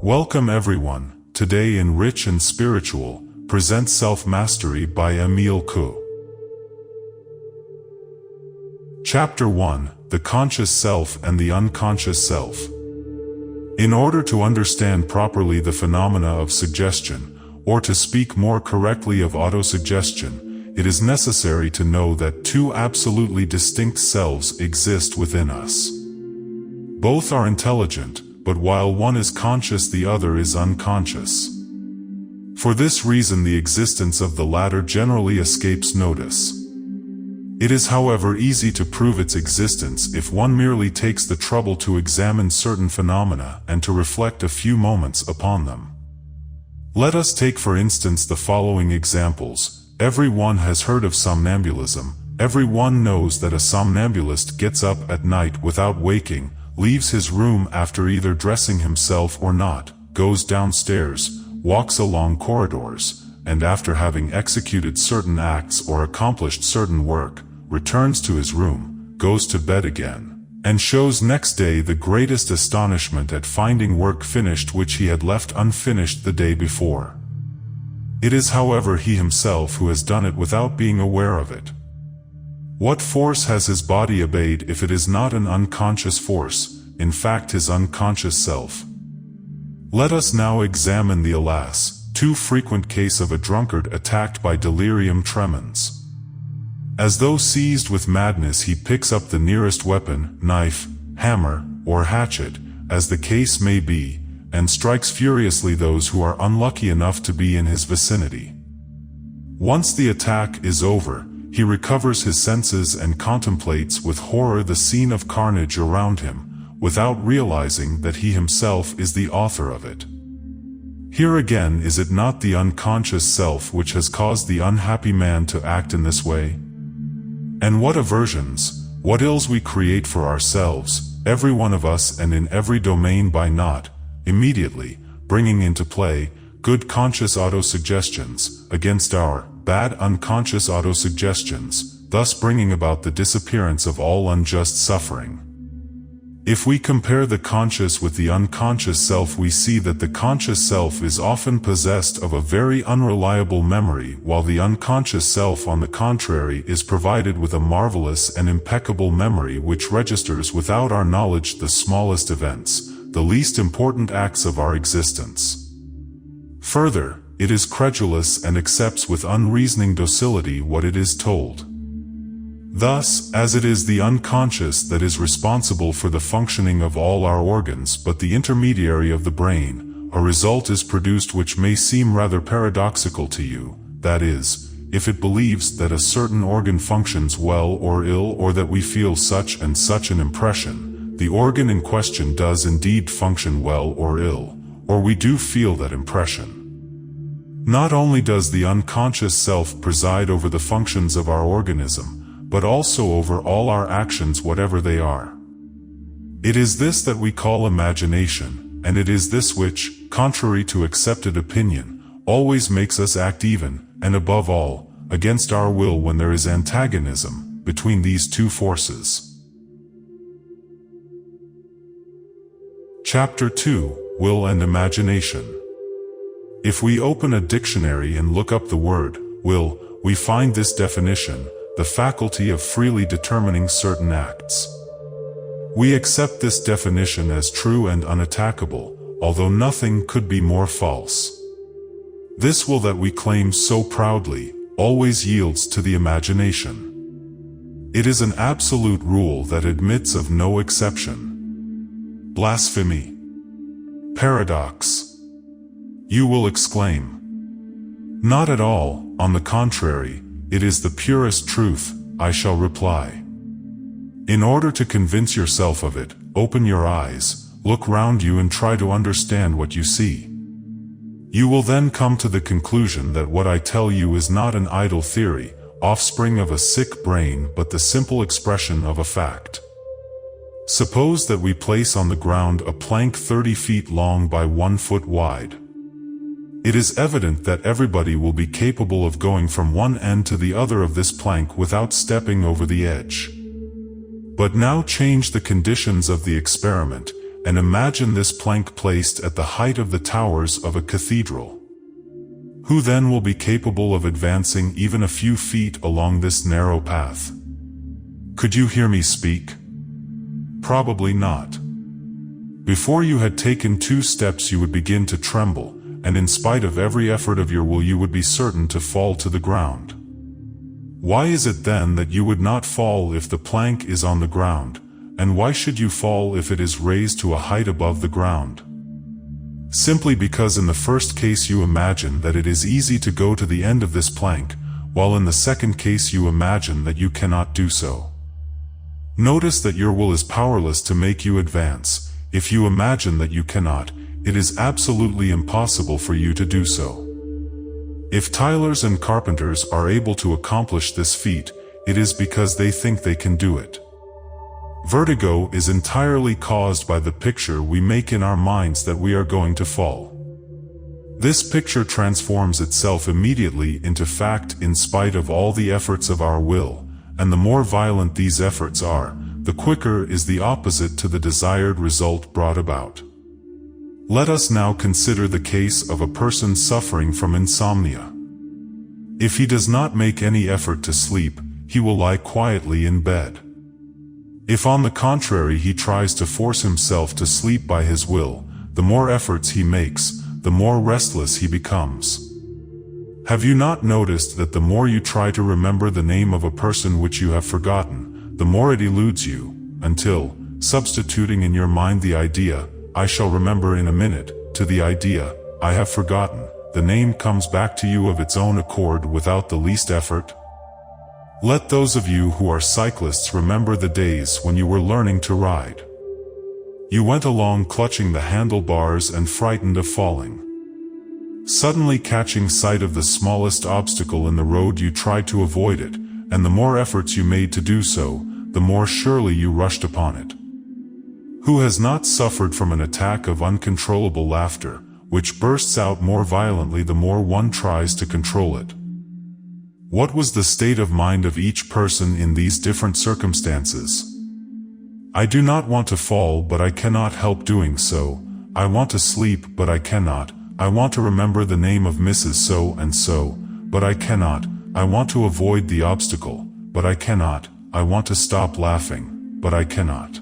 Welcome everyone. Today in Rich and Spiritual, presents Self-Mastery by EMILE COUE. Chapter 1, The Conscious Self and the Unconscious Self. In order to understand properly the phenomena of suggestion, or to speak more correctly of autosuggestion, it is necessary to know that two absolutely distinct selves exist within us. Both are intelligent, but while one is conscious, the other is unconscious. For this reason, the existence of the latter generally escapes notice. It is, however, easy to prove its existence if one merely takes the trouble to examine certain phenomena and to reflect a few moments upon them. Let us take for instance the following examples. Everyone has heard of somnambulism. Everyone knows that a somnambulist gets up at night without waking, leaves his room after either dressing himself or not, goes downstairs, walks along corridors, and after having executed certain acts or accomplished certain work, returns to his room, goes to bed again, and shows next day the greatest astonishment at finding work finished which he had left unfinished the day before. It is, however, he himself who has done it without being aware of it. What force has his body obeyed if it is not an unconscious force, in fact his unconscious self? Let us now examine the alas, too frequent case of a drunkard attacked by delirium tremens. As though seized with madness, he picks up the nearest weapon, knife, hammer, or hatchet, as the case may be, and strikes furiously those who are unlucky enough to be in his vicinity. Once the attack is over, he recovers his senses and contemplates with horror the scene of carnage around him, without realizing that he himself is the author of it. Here again, is it not the unconscious self which has caused the unhappy man to act in this way? And what aversions, what ills we create for ourselves, every one of us and in every domain, by not immediately bringing into play good conscious autosuggestions against our bad unconscious autosuggestions, thus bringing about the disappearance of all unjust suffering. If we compare the conscious with the unconscious self, we see that the conscious self is often possessed of a very unreliable memory, while the unconscious self, on the contrary, is provided with a marvelous and impeccable memory which registers without our knowledge the smallest events, the least important acts of our existence. Further, it is credulous and accepts with unreasoning docility what it is told. Thus, as it is the unconscious that is responsible for the functioning of all our organs but the intermediary of the brain, a result is produced which may seem rather paradoxical to you, that is, if it believes that a certain organ functions well or ill, or that we feel such and such an impression, the organ in question does indeed function well or ill, or we do feel that impression. Not only does the unconscious self preside over the functions of our organism, but also over all our actions, whatever they are. It is this that we call imagination, and it is this which, contrary to accepted opinion, always makes us act even, and above all, against our will when there is antagonism between these two forces. Chapter 2, Will and Imagination. If we open a dictionary and look up the word will, we find this definition: the faculty of freely determining certain acts. We accept this definition as true and unattackable, although nothing could be more false. This will that we claim so proudly always yields to the imagination. It is an absolute rule that admits of no exception. Blasphemy. Paradox. You will exclaim. Not at all, on the contrary, it is the purest truth, I shall reply. In order to convince yourself of it, open your eyes, look round you and try to understand what you see. You will then come to the conclusion that what I tell you is not an idle theory, offspring of a sick brain, but the simple expression of a fact. Suppose that we place on the ground a plank 30 feet long by 1 foot wide. It is evident that everybody will be capable of going from one end to the other of this plank without stepping over the edge. But now change the conditions of the experiment, and imagine this plank placed at the height of the towers of a cathedral. Who then will be capable of advancing even a few feet along this narrow path? Could you hear me speak? Probably not. Before you had taken 2 steps you would begin to tremble, and in spite of every effort of your will you would be certain to fall to the ground. Why is it then that you would not fall if the plank is on the ground, and why should you fall if it is raised to a height above the ground? Simply because in the first case you imagine that it is easy to go to the end of this plank, while in the second case you imagine that you cannot do so. Notice that your will is powerless to make you advance. If you imagine that you cannot, it is absolutely impossible for you to do so. If tailors and carpenters are able to accomplish this feat, it is because they think they can do it. Vertigo is entirely caused by the picture we make in our minds that we are going to fall. This picture transforms itself immediately into fact in spite of all the efforts of our will, and the more violent these efforts are, the quicker is the opposite to the desired result brought about. Let us now consider the case of a person suffering from insomnia. If he does not make any effort to sleep, he will lie quietly in bed. If on the contrary he tries to force himself to sleep by his will, the more efforts he makes, the more restless he becomes. Have you not noticed that the more you try to remember the name of a person which you have forgotten, the more it eludes you, until, substituting in your mind the idea, "I shall remember in a minute," to the idea, "I have forgotten," the name comes back to you of its own accord without the least effort? Let those of you who are cyclists remember the days when you were learning to ride. You went along clutching the handlebars and frightened of falling. Suddenly catching sight of the smallest obstacle in the road you tried to avoid it, and the more efforts you made to do so, the more surely you rushed upon it. Who has not suffered from an attack of uncontrollable laughter, which bursts out more violently the more one tries to control it? What was the state of mind of each person in these different circumstances? I do not want to fall, but I cannot help doing so. I want to sleep, but I cannot. I want to remember the name of Mrs. So-and-so, but I cannot. I want to avoid the obstacle, but I cannot. I want to stop laughing, but I cannot.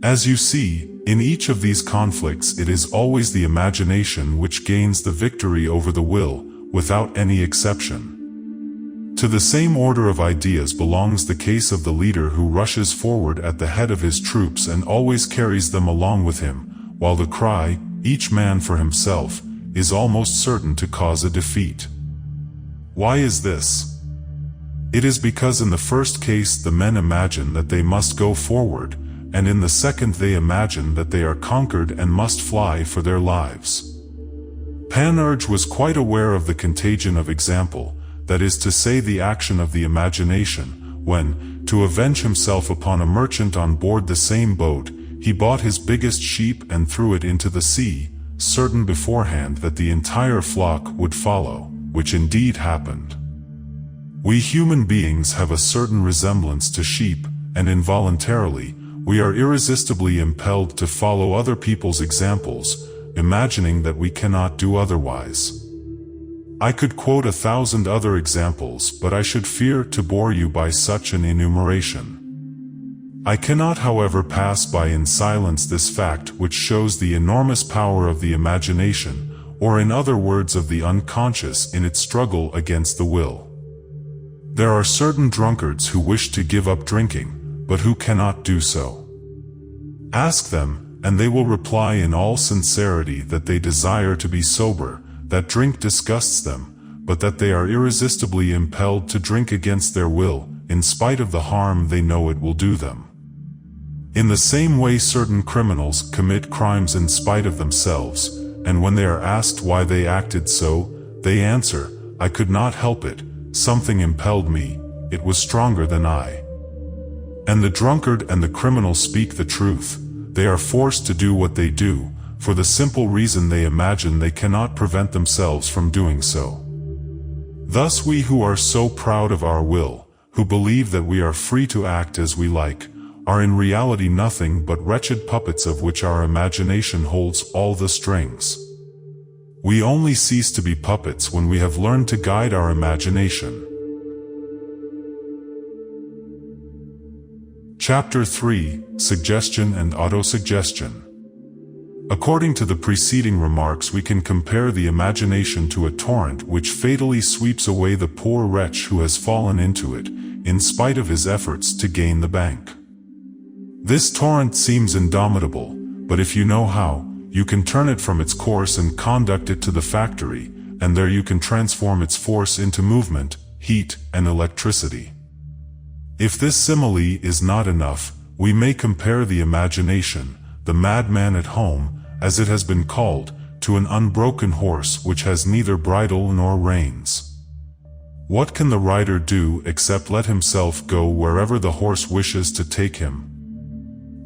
As you see, in each of these conflicts it is always the imagination which gains the victory over the will, without any exception. To the same order of ideas belongs the case of the leader who rushes forward at the head of his troops and always carries them along with him, while the cry, "Each man for himself," is almost certain to cause a defeat. Why is this? It is because in the first case the men imagine that they must go forward, and in the second they imagine that they are conquered and must fly for their lives. Panurge was quite aware of the contagion of example, that is to say the action of the imagination, when, to avenge himself upon a merchant on board the same boat, he bought his biggest sheep and threw it into the sea, certain beforehand that the entire flock would follow, which indeed happened. We human beings have a certain resemblance to sheep, and involuntarily, we are irresistibly impelled to follow other people's examples, imagining that we cannot do otherwise. I could quote 1,000 other examples, but I should fear to bore you by such an enumeration. I cannot, however, pass by in silence this fact which shows the enormous power of the imagination, or in other words of the unconscious in its struggle against the will. There are certain drunkards who wish to give up drinking, but who cannot do so. Ask them, and they will reply in all sincerity that they desire to be sober, that drink disgusts them, but that they are irresistibly impelled to drink against their will, in spite of the harm they know it will do them. In the same way certain criminals commit crimes in spite of themselves, and when they are asked why they acted so, they answer, "I could not help it, something impelled me, it was stronger than I." And the drunkard and the criminal speak the truth. They are forced to do what they do, for the simple reason they imagine they cannot prevent themselves from doing so. Thus we who are so proud of our will, who believe that we are free to act as we like, are in reality nothing but wretched puppets of which our imagination holds all the strings. We only cease to be puppets when we have learned to guide our imagination. Chapter 3: Suggestion and Autosuggestion. According to the preceding remarks, we can compare the imagination to a torrent which fatally sweeps away the poor wretch who has fallen into it, in spite of his efforts to gain the bank. This torrent seems indomitable, but if you know how, you can turn it from its course and conduct it to the factory, and there you can transform its force into movement, heat, and electricity. If this simile is not enough, we may compare the imagination, the madman at home, as it has been called, to an unbroken horse which has neither bridle nor reins. What can the rider do except let himself go wherever the horse wishes to take him?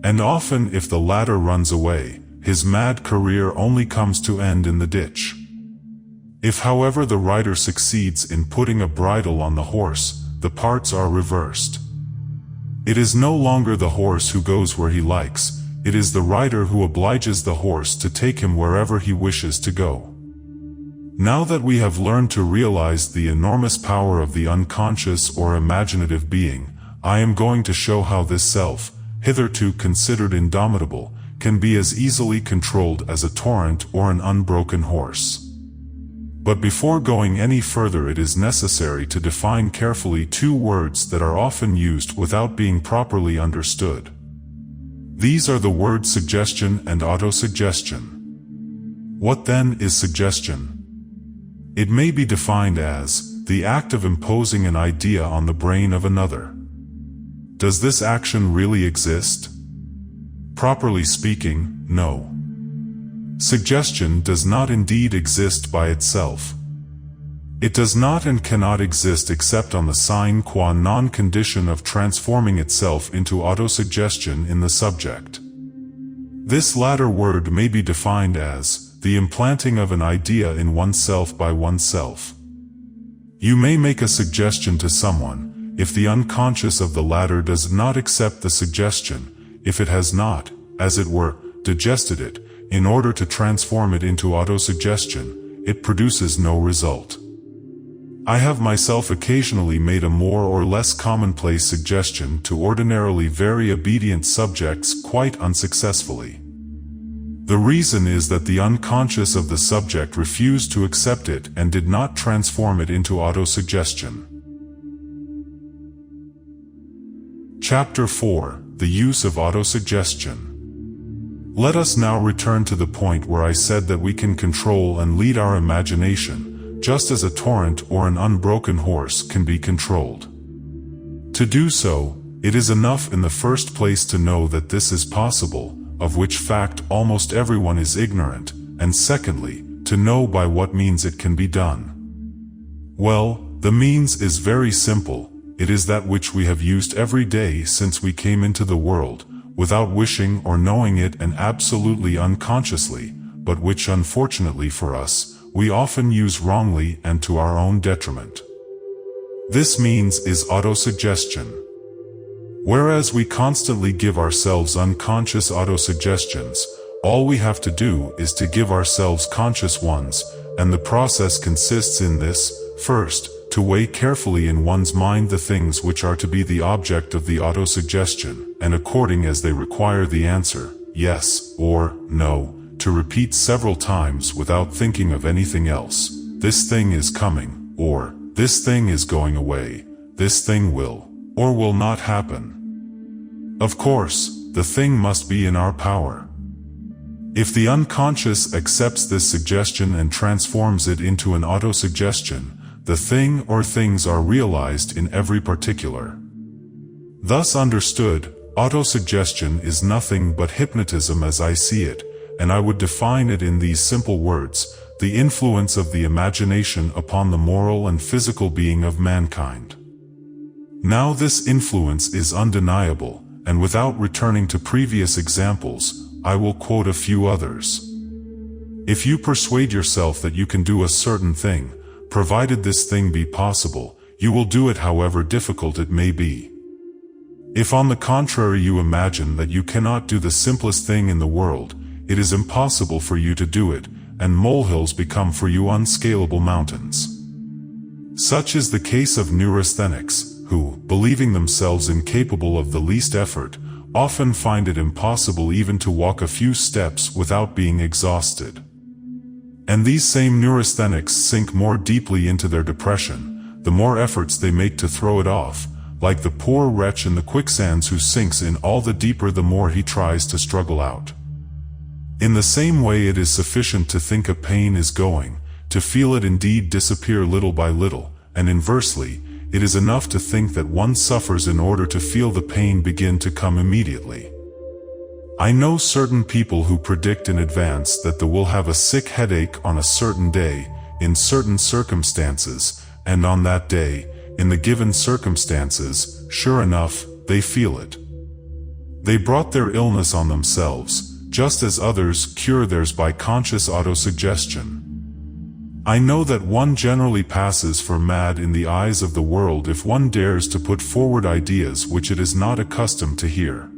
And often, if the latter runs away, his mad career only comes to end in the ditch. If, however, the rider succeeds in putting a bridle on the horse, the parts are reversed. It is no longer the horse who goes where he likes, it is the rider who obliges the horse to take him wherever he wishes to go. Now that we have learned to realize the enormous power of the unconscious or imaginative being, I am going to show how this self, hitherto considered indomitable, can be as easily controlled as a torrent or an unbroken horse. But before going any further, it is necessary to define carefully two words that are often used without being properly understood. These are the words suggestion and autosuggestion. What then is suggestion? It may be defined as the act of imposing an idea on the brain of another. Does this action really exist? Properly speaking, no. Suggestion does not indeed exist by itself. It does not and cannot exist except on the sine qua non condition of transforming itself into autosuggestion in the subject. This latter word may be defined as the implanting of an idea in oneself by oneself. You may make a suggestion to someone, if the unconscious of the latter does not accept the suggestion, if it has not, as it were, digested it, in order to transform it into autosuggestion, it produces no result. I have myself occasionally made a more or less commonplace suggestion to ordinarily very obedient subjects quite unsuccessfully. The reason is that the unconscious of the subject refused to accept it and did not transform it into autosuggestion. Chapter 4: The Use of Autosuggestion. Let us now return to the point where I said that we can control and lead our imagination, just as a torrent or an unbroken horse can be controlled. To do so, it is enough in the first place to know that this is possible, of which fact almost everyone is ignorant, and secondly, to know by what means it can be done. Well, the means is very simple. It is that which we have used every day since we came into the world, without wishing or knowing it and absolutely unconsciously, but which unfortunately for us, we often use wrongly and to our own detriment. This means is autosuggestion. Whereas we constantly give ourselves unconscious autosuggestions, all we have to do is to give ourselves conscious ones, and the process consists in this: first, to weigh carefully in one's mind the things which are to be the object of the autosuggestion, and according as they require the answer, yes or no, to repeat several times without thinking of anything else: this thing is coming, or this thing is going away, this thing will or will not happen. Of course, the thing must be in our power. If the unconscious accepts this suggestion and transforms it into an autosuggestion, the thing or things are realized in every particular. Thus understood, autosuggestion is nothing but hypnotism as I see it, and I would define it in these simple words: the influence of the imagination upon the moral and physical being of mankind. Now this influence is undeniable, and without returning to previous examples, I will quote a few others. If you persuade yourself that you can do a certain thing, provided this thing be possible, you will do it however difficult it may be. If on the contrary you imagine that you cannot do the simplest thing in the world, it is impossible for you to do it, and molehills become for you unscalable mountains. Such is the case of neurasthenics, who, believing themselves incapable of the least effort, often find it impossible even to walk a few steps without being exhausted. And these same neurasthenics sink more deeply into their depression, the more efforts they make to throw it off, like the poor wretch in the quicksands who sinks in all the deeper the more he tries to struggle out. In the same way, it is sufficient to think a pain is going, to feel it indeed disappear little by little, and inversely, it is enough to think that one suffers in order to feel the pain begin to come immediately. I know certain people who predict in advance that they will have a sick headache on a certain day, in certain circumstances, and on that day, in the given circumstances, sure enough, they feel it. They brought their illness on themselves, just as others cure theirs by conscious autosuggestion. I know that one generally passes for mad in the eyes of the world if one dares to put forward ideas which it is not accustomed to hear.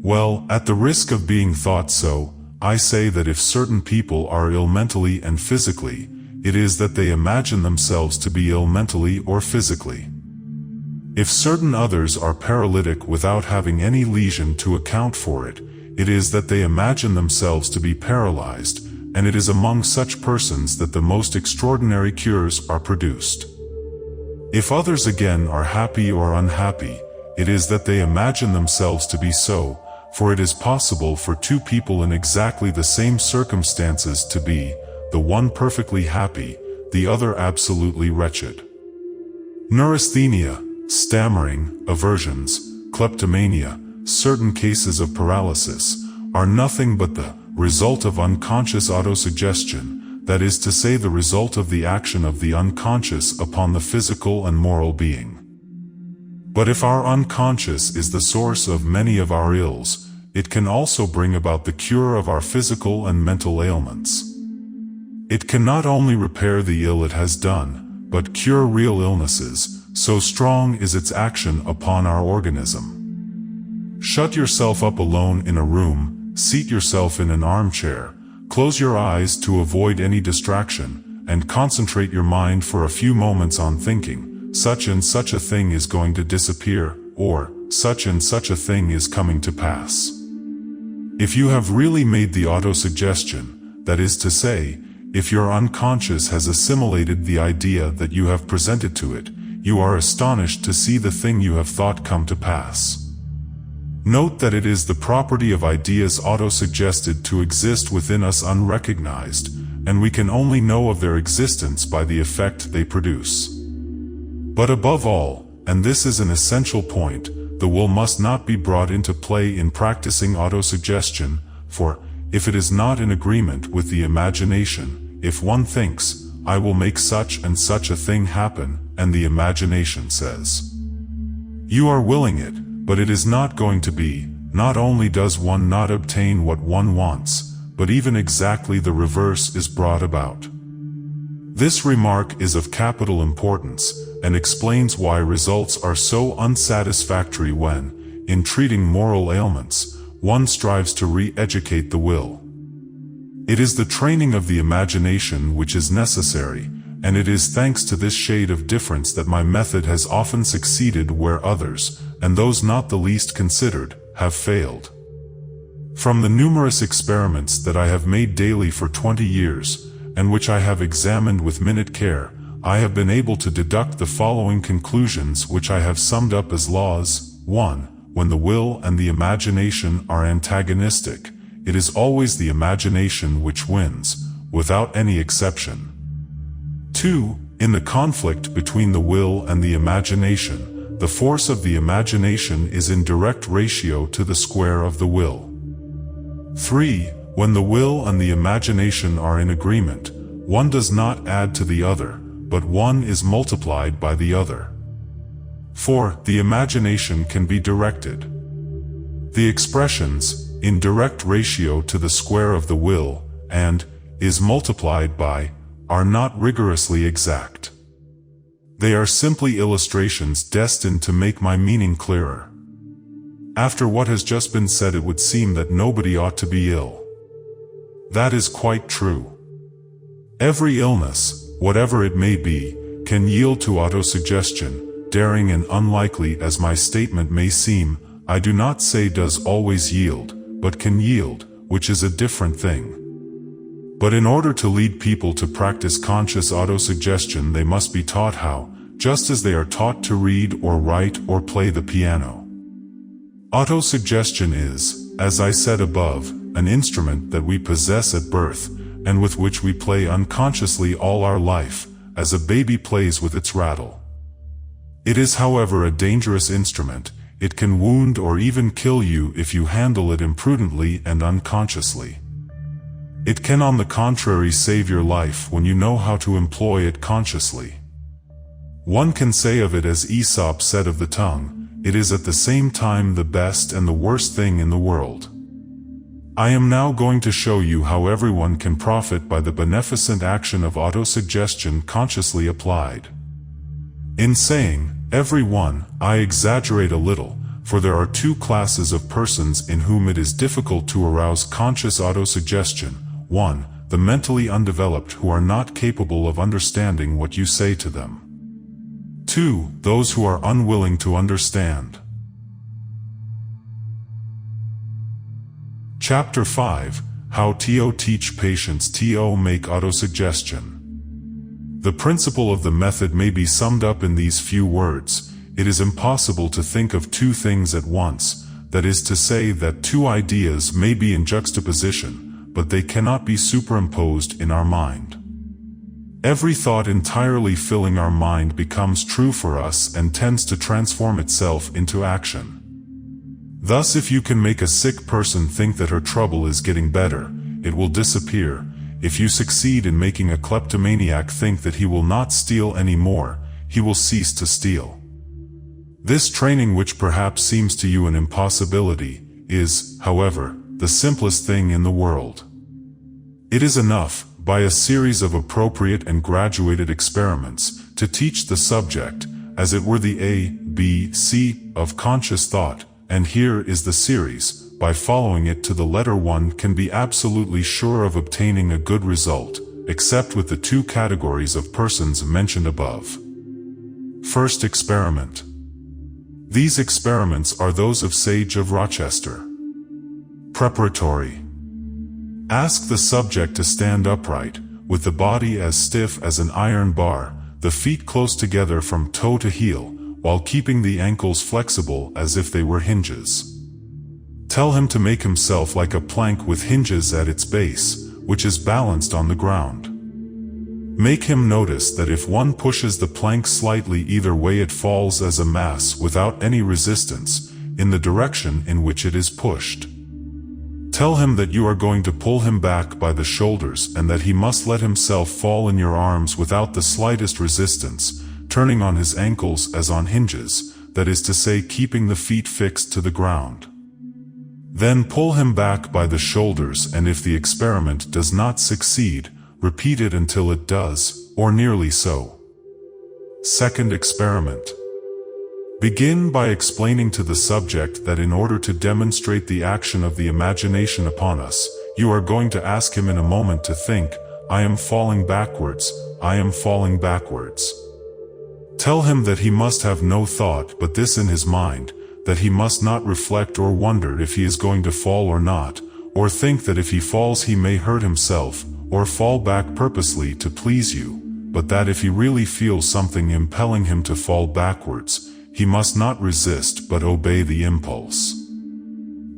Well, at the risk of being thought so, I say that if certain people are ill mentally and physically, it is that they imagine themselves to be ill mentally or physically. If certain others are paralytic without having any lesion to account for it, it is that they imagine themselves to be paralyzed, and it is among such persons that the most extraordinary cures are produced. If others again are happy or unhappy, it is that they imagine themselves to be so, for it is possible for two people in exactly the same circumstances to be, the one perfectly happy, the other absolutely wretched. Neurasthenia, stammering, aversions, kleptomania, certain cases of paralysis, are nothing but the result of unconscious autosuggestion, that is to say, the result of the action of the unconscious upon the physical and moral being. But if our unconscious is the source of many of our ills, it can also bring about the cure of our physical and mental ailments. It can not only repair the ill it has done, but cure real illnesses, so strong is its action upon our organism. Shut yourself up alone in a room, seat yourself in an armchair, close your eyes to avoid any distraction, and concentrate your mind for a few moments on thinking, such and such a thing is going to disappear, or such and such a thing is coming to pass. If you have really made the autosuggestion, that is to say, if your unconscious has assimilated the idea that you have presented to it, you are astonished to see the thing you have thought come to pass. Note that it is the property of ideas autosuggested to exist within us unrecognized, and we can only know of their existence by the effect they produce. But above all, and this is an essential point, the will must not be brought into play in practicing autosuggestion, for, if it is not in agreement with the imagination, if one thinks, I will make such and such a thing happen, and the imagination says, you are willing it, but it is not going to be, not only does one not obtain what one wants, but even exactly the reverse is brought about. This remark is of capital importance, and explains why results are so unsatisfactory when, in treating moral ailments, one strives to re-educate the will. It is the training of the imagination which is necessary, and it is thanks to this shade of difference that my method has often succeeded where others, and those not the least considered, have failed. From the numerous experiments that I have made daily for 20 years, and which I have examined with minute care, I have been able to deduct the following conclusions which I have summed up as laws. 1. When the will and the imagination are antagonistic, it is always the imagination which wins, without any exception. 2. In the conflict between the will and the imagination, the force of the imagination is in direct ratio to the square of the will. 3. When the will and the imagination are in agreement, one does not add to the other, but one is multiplied by the other. 4. The imagination can be directed. The expressions, in direct ratio to the square of the will, and, is multiplied by, are not rigorously exact. They are simply illustrations destined to make my meaning clearer. After what has just been said, it would seem that nobody ought to be ill. That is quite true. Every illness, whatever it may be, can yield to autosuggestion. Daring and unlikely as my statement may seem, I do not say does always yield, but can yield, which is a different thing. But in order to lead people to practice conscious autosuggestion, they must be taught how, just as they are taught to read or write or play the piano. Autosuggestion is, as I said above, an instrument that we possess at birth, and with which we play unconsciously all our life, as a baby plays with its rattle. It is, however, a dangerous instrument. It can wound or even kill you if you handle it imprudently and unconsciously. It can, on the contrary, save your life when you know how to employ it consciously. One can say of it as Aesop said of the tongue, it is at the same time the best and the worst thing in the world. I am now going to show you how everyone can profit by the beneficent action of autosuggestion consciously applied. In saying, everyone, I exaggerate a little, for there are two classes of persons in whom it is difficult to arouse conscious autosuggestion. 1. The mentally undeveloped who are not capable of understanding what you say to them. 2. Those who are unwilling to understand. Chapter 5. How to teach patients to make autosuggestion. The principle of the method may be summed up in these few words. It is impossible to think of two things at once, that is to say that two ideas may be in juxtaposition, but they cannot be superimposed in our mind. Every thought entirely filling our mind becomes true for us and tends to transform itself into action. Thus, if you can make a sick person think that her trouble is getting better, it will disappear. If you succeed in making a kleptomaniac think that he will not steal any more, he will cease to steal. This training, which perhaps seems to you an impossibility, is, however, the simplest thing in the world. It is enough, by a series of appropriate and graduated experiments, to teach the subject, as it were the A, B, C, of conscious thought, and here is the series. By following it to the letter, one can be absolutely sure of obtaining a good result, except with the two categories of persons mentioned above. First experiment. These experiments are those of Sage of Rochester. Preparatory. Ask the subject to stand upright, with the body as stiff as an iron bar, the feet close together from toe to heel, while keeping the ankles flexible as if they were hinges. Tell him to make himself like a plank with hinges at its base, which is balanced on the ground. Make him notice that if one pushes the plank slightly either way, it falls as a mass without any resistance, in the direction in which it is pushed. Tell him that you are going to pull him back by the shoulders and that he must let himself fall in your arms without the slightest resistance, turning on his ankles as on hinges, that is to say, keeping the feet fixed to the ground. Then pull him back by the shoulders, and if the experiment does not succeed, repeat it until it does, or nearly so. Second experiment. Begin by explaining to the subject that in order to demonstrate the action of the imagination upon us, you are going to ask him in a moment to think, I am falling backwards, I am falling backwards. Tell him that he must have no thought but this in his mind, that he must not reflect or wonder if he is going to fall or not, or think that if he falls he may hurt himself, or fall back purposely to please you, but that if he really feels something impelling him to fall backwards, he must not resist but obey the impulse.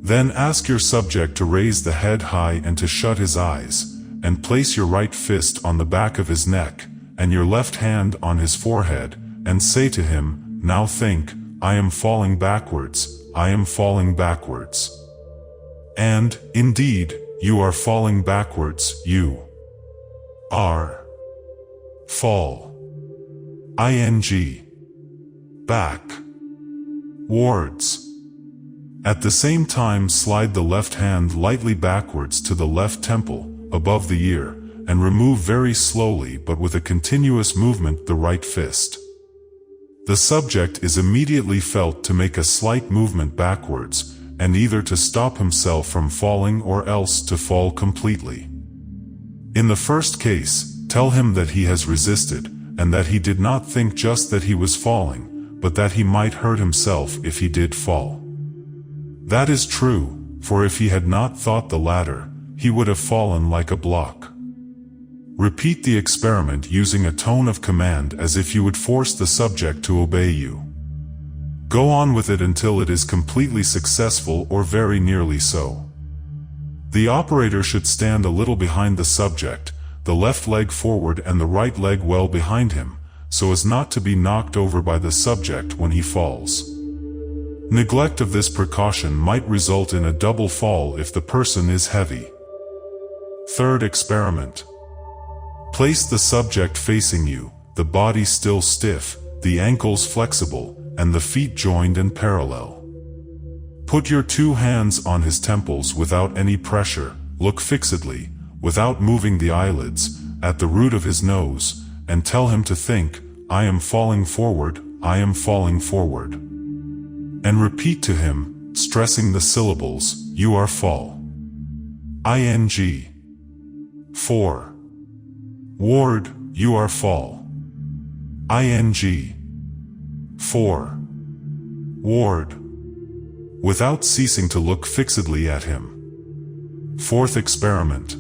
Then ask your subject to raise the head high and to shut his eyes, and place your right fist on the back of his neck, and your left hand on his forehead, and say to him, now think, I am falling backwards, I am falling backwards. And, indeed, you are falling backwards, you are. Fall. ing. Back. Wards. At the same time, slide the left hand lightly backwards to the left temple, above the ear, and remove very slowly but with a continuous movement the right fist. The subject is immediately felt to make a slight movement backwards, and either to stop himself from falling or else to fall completely. In the first case, tell him that he has resisted, and that he did not think just that he was falling, but that he might hurt himself if he did fall. That is true, for if he had not thought the latter, he would have fallen like a block. Repeat the experiment using a tone of command as if you would force the subject to obey you. Go on with it until it is completely successful or very nearly so. The operator should stand a little behind the subject, the left leg forward and the right leg well behind him, so as not to be knocked over by the subject when he falls. Neglect of this precaution might result in a double fall if the person is heavy. Third experiment. Place the subject facing you, the body still stiff, the ankles flexible, and the feet joined and parallel. Put your 2 hands on his temples without any pressure, look fixedly, without moving the eyelids, at the root of his nose, and tell him to think, "I am falling forward, I am falling forward." And repeat to him, stressing the syllables, "You are fall." ing. 4. Ward, you are fall. ing. 4. Ward. Without ceasing to look fixedly at him. Fourth experiment.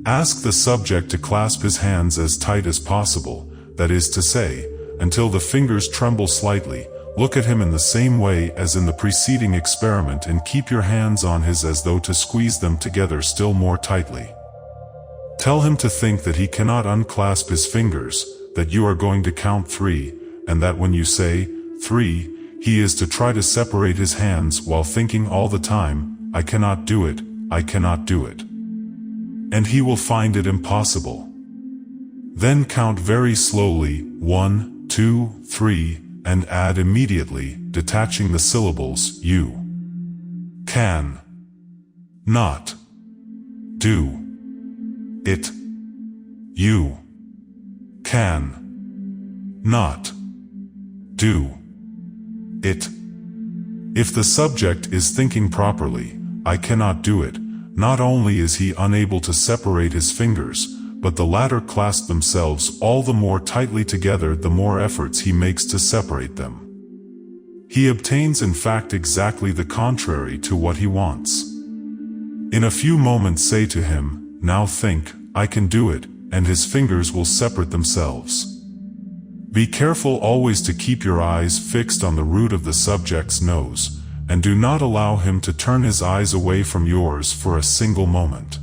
Ask the subject to clasp his hands as tight as possible, that is to say, until the fingers tremble slightly. Look at him in the same way as in the preceding experiment and keep your hands on his as though to squeeze them together still more tightly. Tell him to think that he cannot unclasp his fingers, that you are going to count 3, and that when you say 3, he is to try to separate his hands while thinking all the time, "I cannot do it, I cannot do it." And he will find it impossible. Then count very slowly, 1, 2, 3, and add immediately, detaching the syllables, "You can not do it. You can not do it." If the subject is thinking properly, "I cannot do it," not only is he unable to separate his fingers, but the latter clasp themselves all the more tightly together the more efforts he makes to separate them. He obtains in fact exactly the contrary to what he wants. In a few moments say to him, "Now think, I can do it," and his fingers will separate themselves. Be careful always to keep your eyes fixed on the root of the subject's nose, and do not allow him to turn his eyes away from yours for a single moment.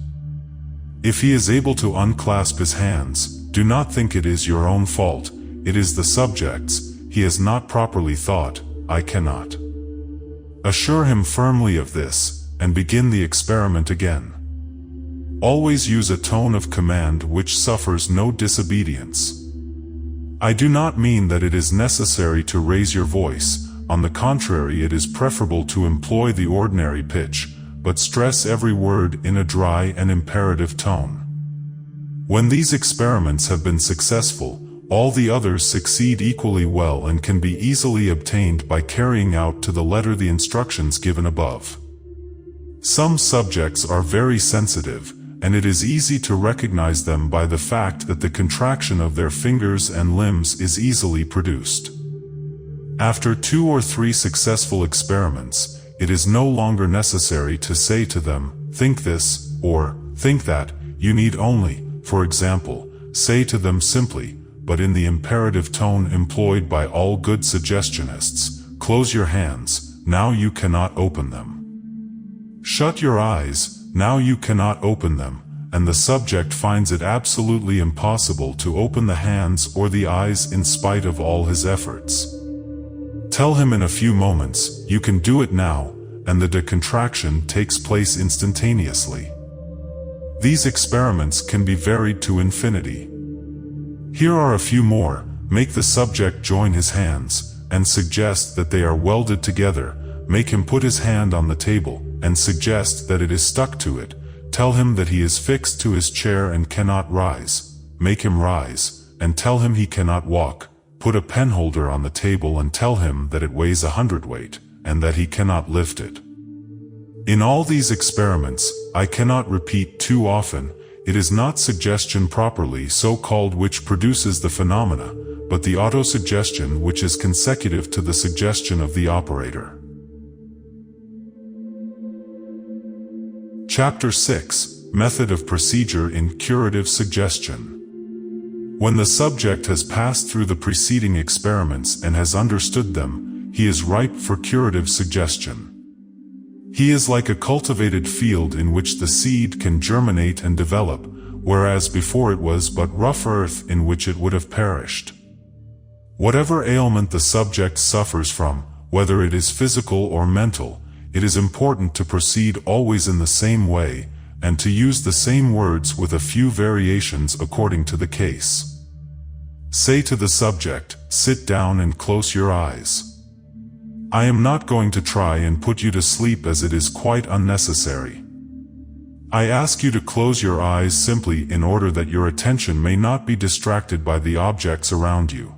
If he is able to unclasp his hands, do not think it is your own fault, it is the subject's. He has not properly thought, "I cannot." Assure him firmly of this, and begin the experiment again. Always use a tone of command which suffers no disobedience. I do not mean that it is necessary to raise your voice, on the contrary it is preferable to employ the ordinary pitch, but stress every word in a dry and imperative tone. When these experiments have been successful, all the others succeed equally well and can be easily obtained by carrying out to the letter the instructions given above. Some subjects are very sensitive, and it is easy to recognize them by the fact that the contraction of their fingers and limbs is easily produced. After 2 or 3 successful experiments, it is no longer necessary to say to them, "Think this," or "Think that." You need only, for example, say to them simply, but in the imperative tone employed by all good suggestionists, "Close your hands, now you cannot open them. Shut your eyes, now you cannot open them," and the subject finds it absolutely impossible to open the hands or the eyes in spite of all his efforts. Tell him in a few moments, "You can do it now," and the decontraction takes place instantaneously. These experiments can be varied to infinity. Here are a few more. Make the subject join his hands, and suggest that they are welded together. Make him put his hand on the table, and suggest that it is stuck to it. Tell him that he is fixed to his chair and cannot rise. Make him rise, and tell him he cannot walk. put a penholder on the table and tell him that it weighs 100 weight, and that he cannot lift it. In all these experiments, I cannot repeat too often, it is not suggestion properly so-called which produces the phenomena, but the autosuggestion which is consecutive to the suggestion of the operator. Chapter 6. Method of Procedure in Curative Suggestion. When the subject has passed through the preceding experiments and has understood them, he is ripe for curative suggestion. He is like a cultivated field in which the seed can germinate and develop, whereas before it was but rough earth in which it would have perished. Whatever ailment the subject suffers from, whether it is physical or mental, it is important to proceed always in the same way, and to use the same words with a few variations according to the case. Say to the subject, "Sit down and close your eyes." I am not going to try and put you to sleep as it is quite unnecessary. I ask you to close your eyes simply in order that your attention may not be distracted by the objects around you.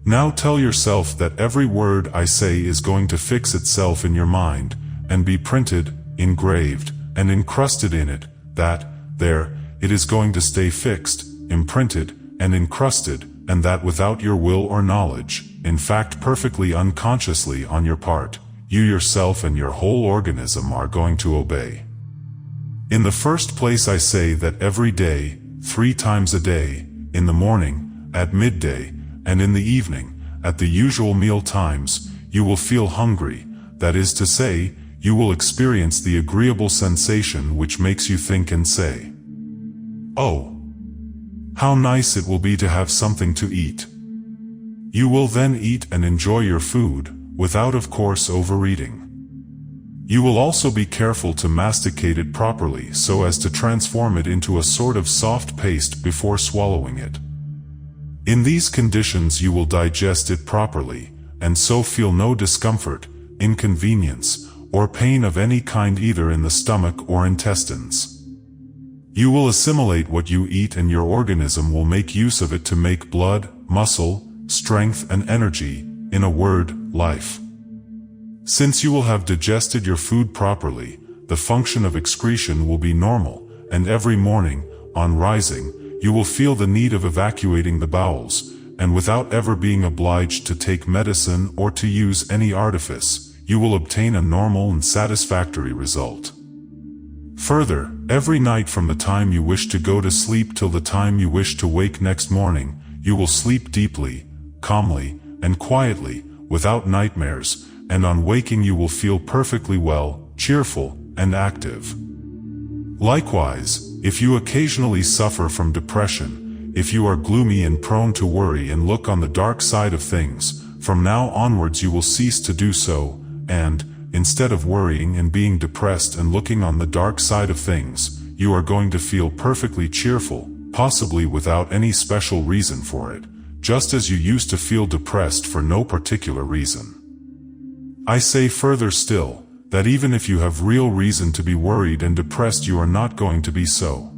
Now tell yourself that every word I say is going to fix itself in your mind, and be printed, engraved, and encrusted in it, that, there, it is going to stay fixed, imprinted, and encrusted, and that without your will or knowledge, in fact perfectly unconsciously on your part, you yourself and your whole organism are going to obey. In the first place I say that every day, 3 times a day, in the morning, at midday, and in the evening, at the usual meal times, you will feel hungry, that is to say, you will experience the agreeable sensation which makes you think and say, "Oh, how nice it will be to have something to eat." You will then eat and enjoy your food, without of course overeating. You will also be careful to masticate it properly so as to transform it into a sort of soft paste before swallowing it. In these conditions you will digest it properly, and so feel no discomfort, inconvenience, or pain of any kind either in the stomach or intestines. You will assimilate what you eat and your organism will make use of it to make blood, muscle, strength and energy, in a word, life. Since you will have digested your food properly, the function of excretion will be normal, and every morning, on rising, you will feel the need of evacuating the bowels, and without ever being obliged to take medicine or to use any artifice, you will obtain a normal and satisfactory result. Further, every night from the time you wish to go to sleep till the time you wish to wake next morning, you will sleep deeply, calmly, and quietly, without nightmares, and on waking you will feel perfectly well, cheerful, and active. Likewise, if you occasionally suffer from depression, if you are gloomy and prone to worry and look on the dark side of things, from now onwards you will cease to do so, and, instead of worrying and being depressed and looking on the dark side of things, you are going to feel perfectly cheerful, possibly without any special reason for it, just as you used to feel depressed for no particular reason. I say further still, that even if you have real reason to be worried and depressed you are not going to be so.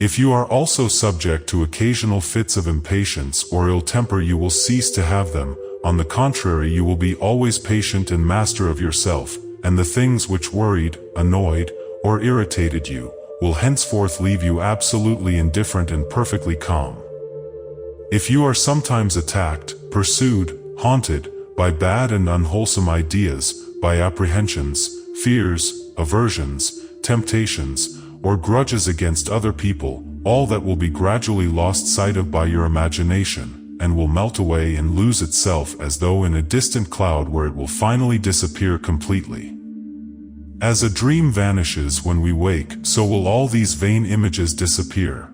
If you are also subject to occasional fits of impatience or ill temper you will cease to have them, on the contrary you will be always patient and master of yourself, and the things which worried, annoyed, or irritated you, will henceforth leave you absolutely indifferent and perfectly calm. If you are sometimes attacked, pursued, haunted, by bad and unwholesome ideas, by apprehensions, fears, aversions, temptations, or grudges against other people, all that will be gradually lost sight of by your imagination, and will melt away and lose itself as though in a distant cloud where it will finally disappear completely. As a dream vanishes when we wake, so will all these vain images disappear.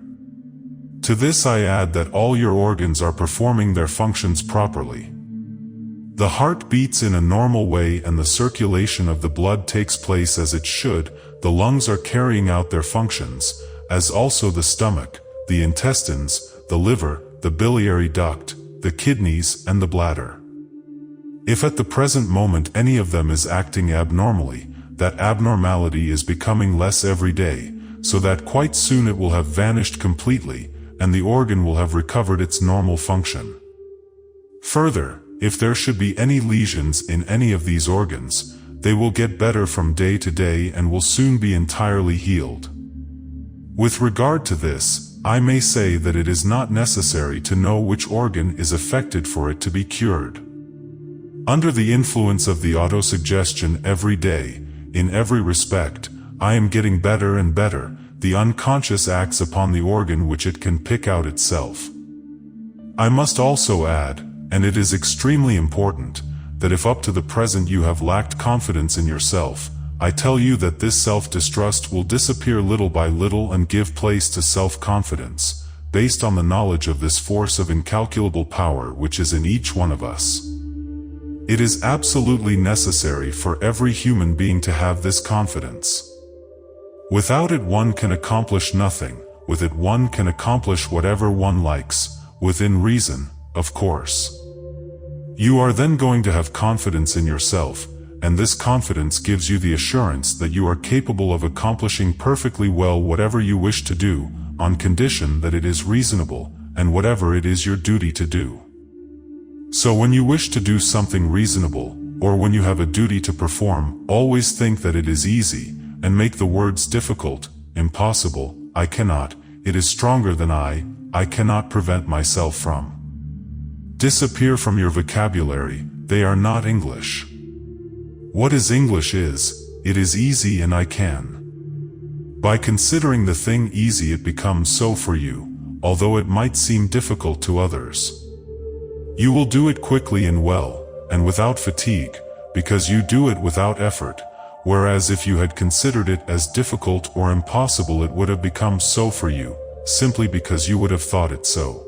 To this I add that all your organs are performing their functions properly. The heart beats in a normal way and the circulation of the blood takes place as it should, the lungs are carrying out their functions, as also the stomach, the intestines, the liver, the biliary duct, the kidneys, and the bladder. If at the present moment any of them is acting abnormally, that abnormality is becoming less every day, so that quite soon it will have vanished completely, and the organ will have recovered its normal function. Further, if there should be any lesions in any of these organs, they will get better from day to day and will soon be entirely healed. With regard to this, I may say that it is not necessary to know which organ is affected for it to be cured. Under the influence of the autosuggestion every day, in every respect, I am getting better and better. The unconscious acts upon the organ which it can pick out itself. I must also add, and it is extremely important, that if up to the present you have lacked confidence in yourself, I tell you that this self-distrust will disappear little by little and give place to self-confidence, based on the knowledge of this force of incalculable power which is in each one of us. It is absolutely necessary for every human being to have this confidence. Without it one can accomplish nothing, with it one can accomplish whatever one likes, within reason, of course. You are then going to have confidence in yourself, and this confidence gives you the assurance that you are capable of accomplishing perfectly well whatever you wish to do, on condition that it is reasonable, and whatever it is your duty to do. So when you wish to do something reasonable, or when you have a duty to perform, always think that it is easy, and make the words difficult, impossible, I cannot, it is stronger than I cannot prevent myself from. Disappear from your vocabulary, they are not English. What is English is, it is easy and I can. By considering the thing easy it becomes so for you, although it might seem difficult to others. You will do it quickly and well, and without fatigue, because you do it without effort, whereas if you had considered it as difficult or impossible it would have become so for you, simply because you would have thought it so.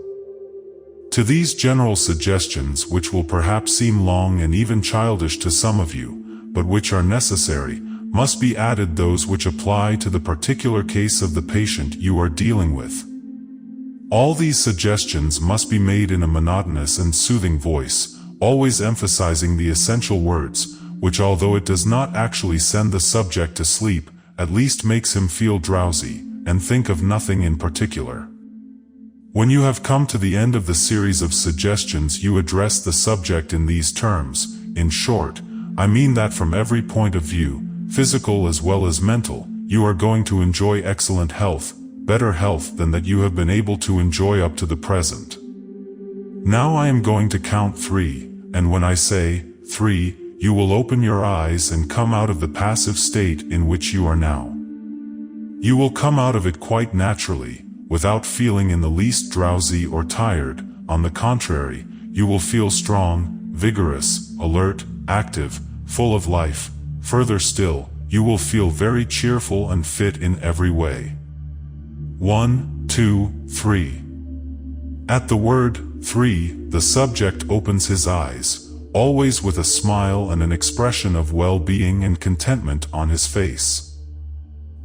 To these general suggestions, which will perhaps seem long and even childish to some of you, but which are necessary, must be added those which apply to the particular case of the patient you are dealing with. All these suggestions must be made in a monotonous and soothing voice, always emphasizing the essential words, which although it does not actually send the subject to sleep, at least makes him feel drowsy, and think of nothing in particular. When you have come to the end of the series of suggestions you address the subject in these terms. In short, I mean that from every point of view, physical as well as mental, you are going to enjoy excellent health, better health than that you have been able to enjoy up to the present. Now I am going to count 3, and when I say 3, you will open your eyes and come out of the passive state in which you are now. You will come out of it quite naturally, without feeling in the least drowsy or tired. On the contrary, you will feel strong, vigorous, alert, active, full of life. Further still, you will feel very cheerful and fit in every way. 1, 2, 3. At the word 3, the subject opens his eyes, always with a smile and an expression of well-being and contentment on his face.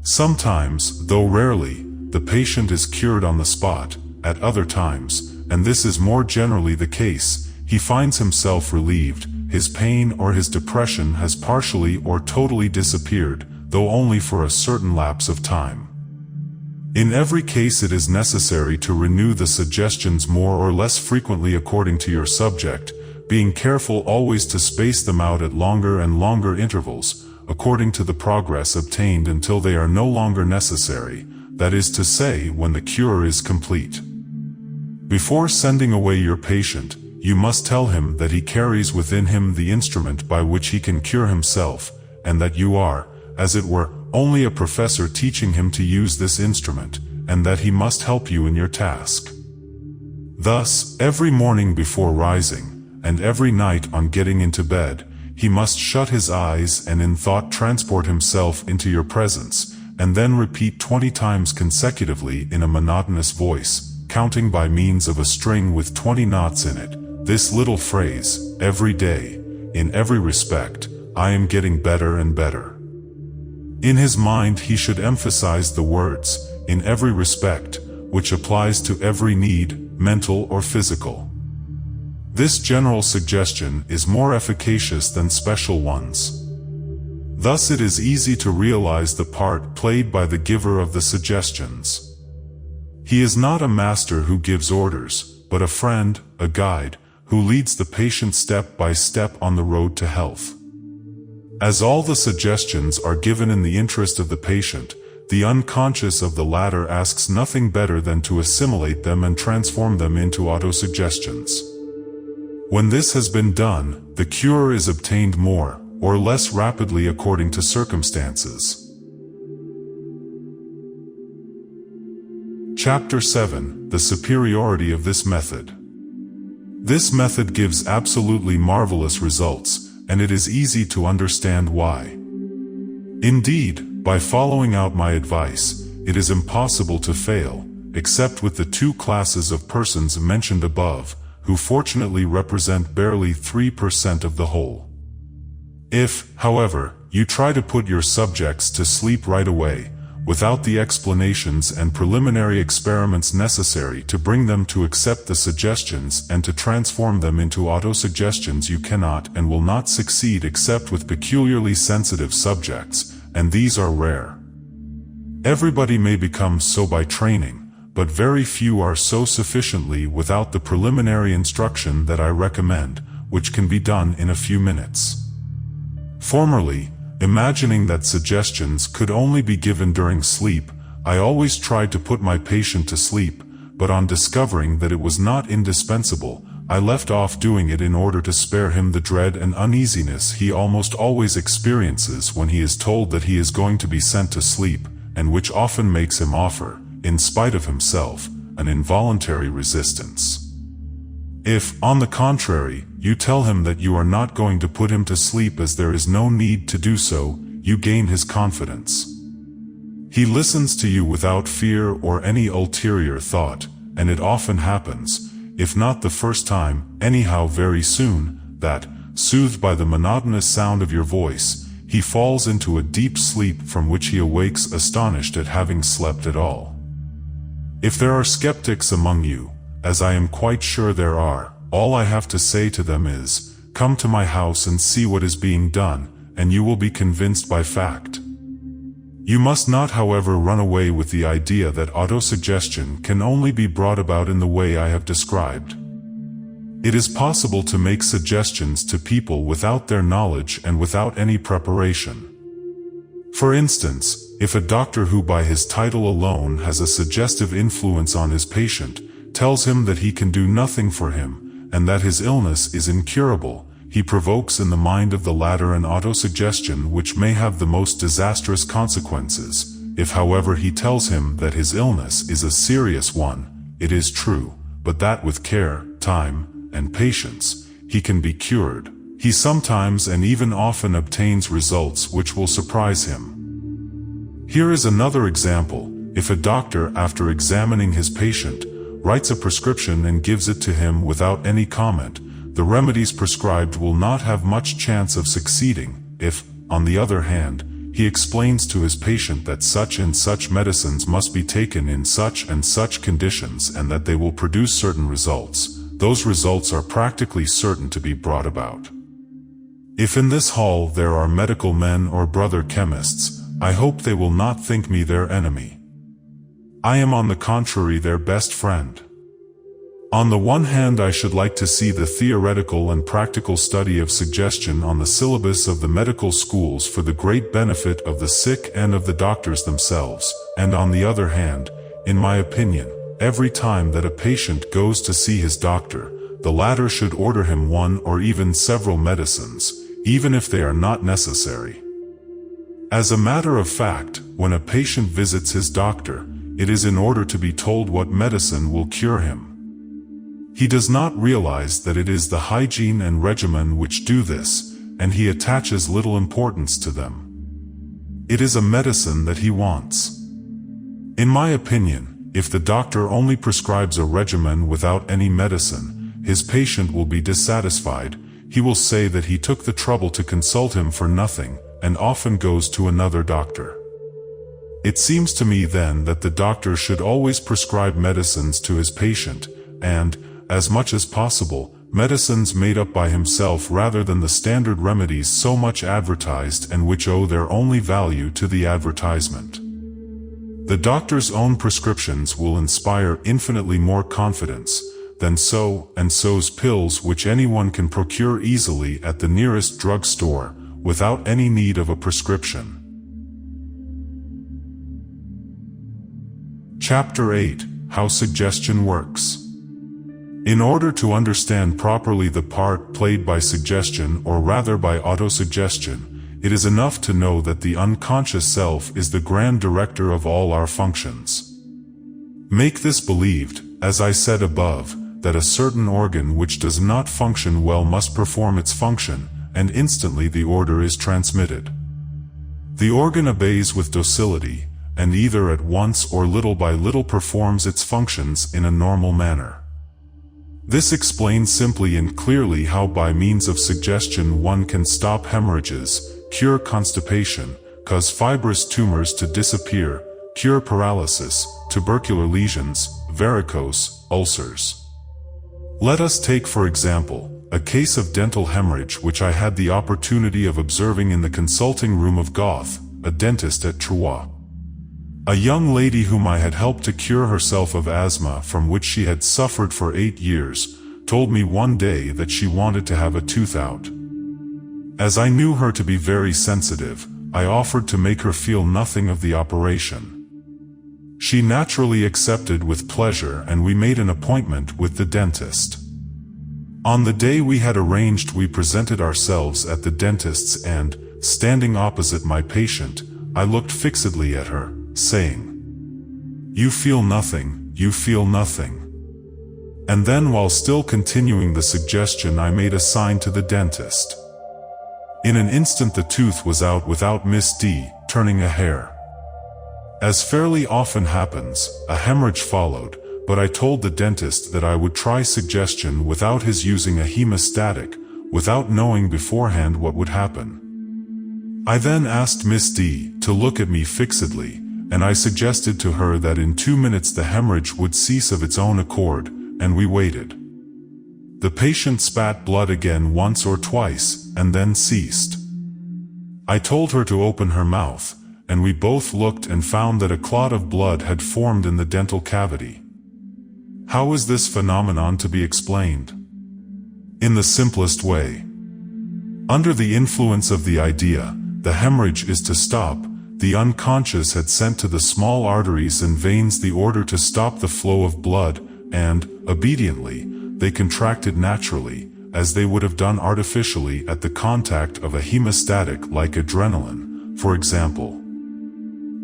Sometimes, though rarely, the patient is cured on the spot. At other times, and this is more generally the case, he finds himself relieved, his pain or his depression has partially or totally disappeared, though only for a certain lapse of time. In every case it is necessary to renew the suggestions more or less frequently according to your subject, being careful always to space them out at longer and longer intervals, according to the progress obtained until they are no longer necessary, that is to say, when the cure is complete. Before sending away your patient, you must tell him that he carries within him the instrument by which he can cure himself, and that you are, as it were, only a professor teaching him to use this instrument, and that he must help you in your task. Thus, every morning before rising, and every night on getting into bed, he must shut his eyes and in thought transport himself into your presence, and then repeat 20 times consecutively in a monotonous voice, counting by means of a string with 20 knots in it, this little phrase, every day, in every respect, I am getting better and better. In his mind he should emphasize the words, in every respect, which applies to every need, mental or physical. This general suggestion is more efficacious than special ones. Thus it is easy to realize the part played by the giver of the suggestions. He is not a master who gives orders, but a friend, a guide, who leads the patient step by step on the road to health. As all the suggestions are given in the interest of the patient, the unconscious of the latter asks nothing better than to assimilate them and transform them into autosuggestions. When this has been done, the cure is obtained more or less rapidly according to circumstances. Chapter 7: The Superiority of this Method. This method gives absolutely marvelous results, and it is easy to understand why. Indeed, by following out my advice, it is impossible to fail, except with the two classes of persons mentioned above, who fortunately represent barely 3% of the whole. If, however, you try to put your subjects to sleep right away, without the explanations and preliminary experiments necessary to bring them to accept the suggestions and to transform them into autosuggestions, you cannot and will not succeed except with peculiarly sensitive subjects, and these are rare. Everybody may become so by training, but very few are so sufficiently without the preliminary instruction that I recommend, which can be done in a few minutes. Formerly, imagining that suggestions could only be given during sleep, I always tried to put my patient to sleep, but on discovering that it was not indispensable, I left off doing it in order to spare him the dread and uneasiness he almost always experiences when he is told that he is going to be sent to sleep, and which often makes him offer, in spite of himself, an involuntary resistance. If, on the contrary, you tell him that you are not going to put him to sleep as there is no need to do so, you gain his confidence. He listens to you without fear or any ulterior thought, and it often happens, if not the first time, anyhow very soon, that, soothed by the monotonous sound of your voice, he falls into a deep sleep from which he awakes astonished at having slept at all. If there are skeptics among you, as I am quite sure there are, all I have to say to them is, come to my house and see what is being done, and you will be convinced by fact. You must not, however, run away with the idea that autosuggestion can only be brought about in the way I have described. It is possible to make suggestions to people without their knowledge and without any preparation. For instance, if a doctor who by his title alone has a suggestive influence on his patient, tells him that he can do nothing for him, and that his illness is incurable, he provokes in the mind of the latter an autosuggestion which may have the most disastrous consequences. If, however, he tells him that his illness is a serious one, it is true, but that with care, time, and patience, he can be cured. He sometimes and even often obtains results which will surprise him. Here is another example. If a doctor, after examining his patient, writes a prescription and gives it to him without any comment, the remedies prescribed will not have much chance of succeeding. If, on the other hand, he explains to his patient that such and such medicines must be taken in such and such conditions and that they will produce certain results, those results are practically certain to be brought about. If in this hall there are medical men or brother chemists, I hope they will not think me their enemy. I am on the contrary their best friend. On the one hand, I should like to see the theoretical and practical study of suggestion on the syllabus of the medical schools for the great benefit of the sick and of the doctors themselves, and on the other hand, in my opinion, every time that a patient goes to see his doctor, the latter should order him one or even several medicines, even if they are not necessary. As a matter of fact, when a patient visits his doctor, it is in order to be told what medicine will cure him. He does not realize that it is the hygiene and regimen which do this, and he attaches little importance to them. It is a medicine that he wants. In my opinion, if the doctor only prescribes a regimen without any medicine, his patient will be dissatisfied. He will say that he took the trouble to consult him for nothing, and often goes to another doctor. It seems to me then that the doctor should always prescribe medicines to his patient, and, as much as possible, medicines made up by himself rather than the standard remedies so much advertised and which owe their only value to the advertisement. The doctor's own prescriptions will inspire infinitely more confidence. than so and so's pills which anyone can procure easily at the nearest drugstore, without any need of a prescription. Chapter 8: How Suggestion Works. In order to understand properly the part played by suggestion, or rather by autosuggestion, it is enough to know that the unconscious self is the grand director of all our functions. Make this believed, as I said above, that a certain organ which does not function well must perform its function, and instantly the order is transmitted. The organ obeys with docility, and either at once or little by little performs its functions in a normal manner. This explains simply and clearly how by means of suggestion one can stop hemorrhages, cure constipation, cause fibrous tumors to disappear, cure paralysis, tubercular lesions, varicose, ulcers. Let us take for example, a case of dental hemorrhage which I had the opportunity of observing in the consulting room of Goth, a dentist at Troyes. A young lady whom I had helped to cure herself of asthma from which she had suffered for 8 years, told me one day that she wanted to have a tooth out. As I knew her to be very sensitive, I offered to make her feel nothing of the operation. She naturally accepted with pleasure, and we made an appointment with the dentist. On the day we had arranged, we presented ourselves at the dentist's and, standing opposite my patient, I looked fixedly at her, saying, "You feel nothing, you feel nothing." And then, while still continuing the suggestion, I made a sign to the dentist. In an instant the tooth was out without Miss D turning a hair. As fairly often happens, a hemorrhage followed, but I told the dentist that I would try suggestion without his using a hemostatic, without knowing beforehand what would happen. I then asked Miss D to look at me fixedly, and I suggested to her that in 2 minutes the hemorrhage would cease of its own accord, and we waited. The patient spat blood again once or twice, and then ceased. I told her to open her mouth, and we both looked and found that a clot of blood had formed in the dental cavity. How is this phenomenon to be explained? In the simplest way. Under the influence of the idea, the hemorrhage is to stop, the unconscious had sent to the small arteries and veins the order to stop the flow of blood, and, obediently, they contracted naturally, as they would have done artificially at the contact of a hemostatic like adrenaline, for example.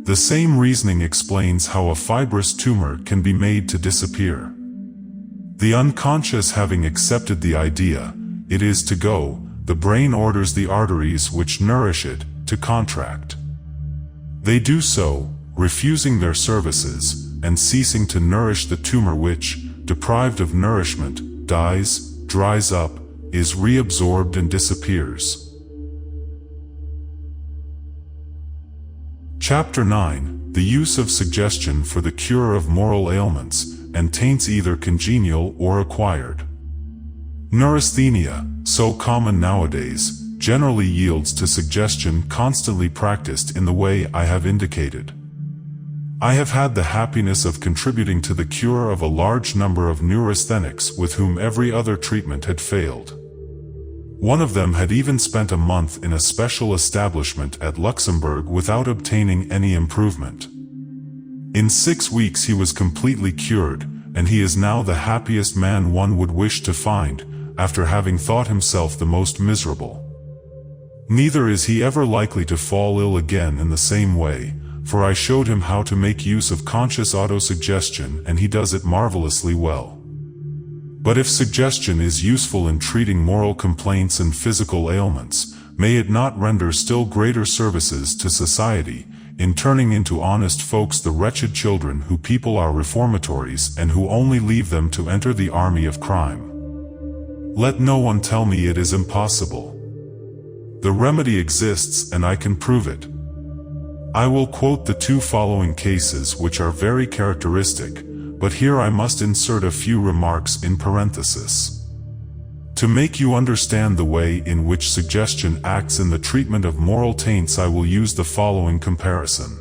The same reasoning explains how a fibrous tumor can be made to disappear. The unconscious having accepted the idea, it is to go, the brain orders the arteries which nourish it, to contract. They do so, refusing their services, and ceasing to nourish the tumor which, deprived of nourishment, dies, dries up, is reabsorbed and disappears. Chapter 9: The Use of Suggestion for the Cure of Moral Ailments, and Taints either Congenial or Acquired. Neurasthenia, so common nowadays, generally yields to suggestion constantly practiced in the way I have indicated. I have had the happiness of contributing to the cure of a large number of neurasthenics with whom every other treatment had failed. One of them had even spent a month in a special establishment at Luxembourg without obtaining any improvement. In 6 weeks he was completely cured, and he is now the happiest man one would wish to find, after having thought himself the most miserable. Neither is he ever likely to fall ill again in the same way, for I showed him how to make use of conscious autosuggestion, and he does it marvelously well. But if suggestion is useful in treating moral complaints and physical ailments, may it not render still greater services to society, in turning into honest folks the wretched children who people our reformatories and who only leave them to enter the army of crime. Let no one tell me it is impossible. The remedy exists, and I can prove it. I will quote the 2 following cases which are very characteristic, but here I must insert a few remarks in parenthesis. To make you understand the way in which suggestion acts in the treatment of moral taints, I will use the following comparison.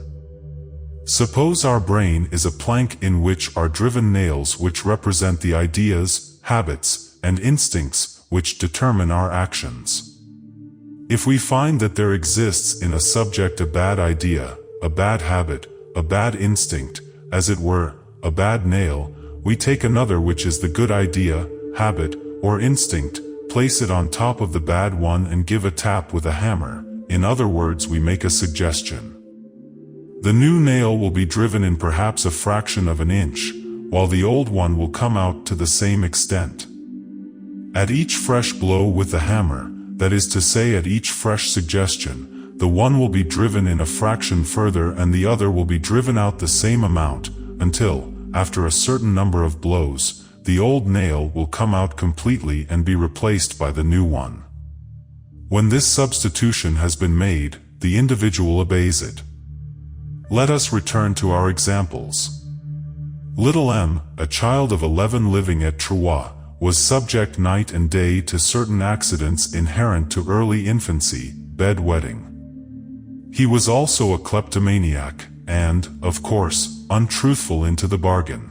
Suppose our brain is a plank in which are driven nails which represent the ideas, habits, and instincts which determine our actions. If we find that there exists in a subject a bad idea, a bad habit, a bad instinct, as it were, a bad nail, we take another which is the good idea, habit, or instinct, place it on top of the bad one and give a tap with a hammer. In other words, we make a suggestion. The new nail will be driven in perhaps a fraction of an inch, while the old one will come out to the same extent. At each fresh blow with the hammer, that is to say at each fresh suggestion, the one will be driven in a fraction further and the other will be driven out the same amount, until, after a certain number of blows, the old nail will come out completely and be replaced by the new one. When this substitution has been made, the individual obeys it. Let us return to our examples. Little M, a child of 11 living at Troyes, was subject night and day to certain accidents inherent to early infancy, bedwetting. He was also a kleptomaniac, and, of course, untruthful into the bargain.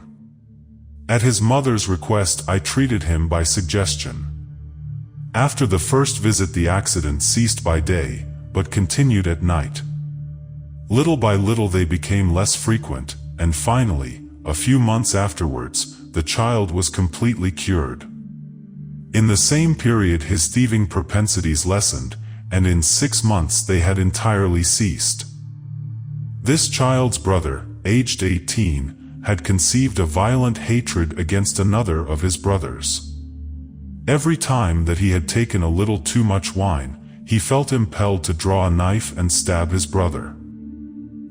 At his mother's request I treated him by suggestion. After the first visit the accident ceased by day, but continued at night. Little by little they became less frequent, and finally, a few months afterwards, the child was completely cured. In the same period his thieving propensities lessened, and in 6 months they had entirely ceased. This child's brother, aged 18, had conceived a violent hatred against another of his brothers. Every time that he had taken a little too much wine, he felt impelled to draw a knife and stab his brother.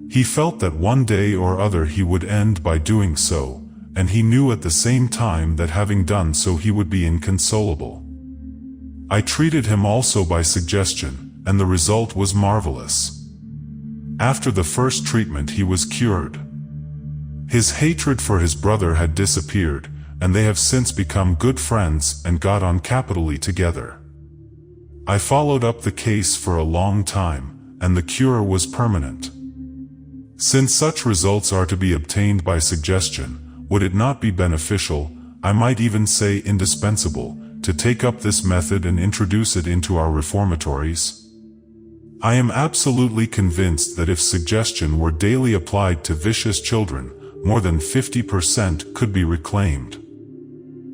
He felt that one day or other he would end by doing so, and he knew at the same time that having done so he would be inconsolable. I treated him also by suggestion, and the result was marvelous. After the first treatment he was cured. His hatred for his brother had disappeared, and they have since become good friends and got on capitally together. I followed up the case for a long time, and the cure was permanent. Since such results are to be obtained by suggestion, would it not be beneficial, I might even say indispensable, to take up this method and introduce it into our reformatories? I am absolutely convinced that if suggestion were daily applied to vicious children, more than 50% could be reclaimed.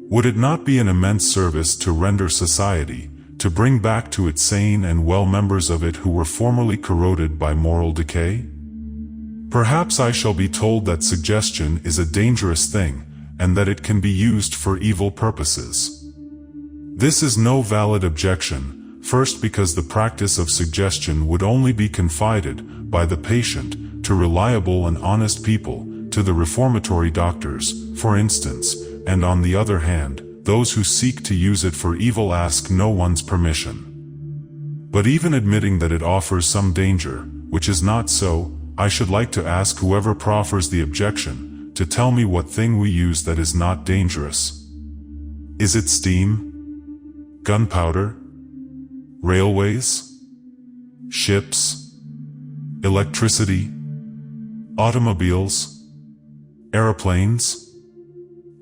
Would it not be an immense service to render society, to bring back to it sane and well members of it who were formerly corroded by moral decay? Perhaps I shall be told that suggestion is a dangerous thing, and that it can be used for evil purposes. This is no valid objection, first because the practice of suggestion would only be confided, by the patient, to reliable and honest people, to the reformatory doctors, for instance, and on the other hand, those who seek to use it for evil ask no one's permission. But even admitting that it offers some danger, which is not so, I should like to ask whoever proffers the objection, to tell me what thing we use that is not dangerous. Is it steam? Gunpowder? Railways? Ships? Electricity? Automobiles? Aeroplanes?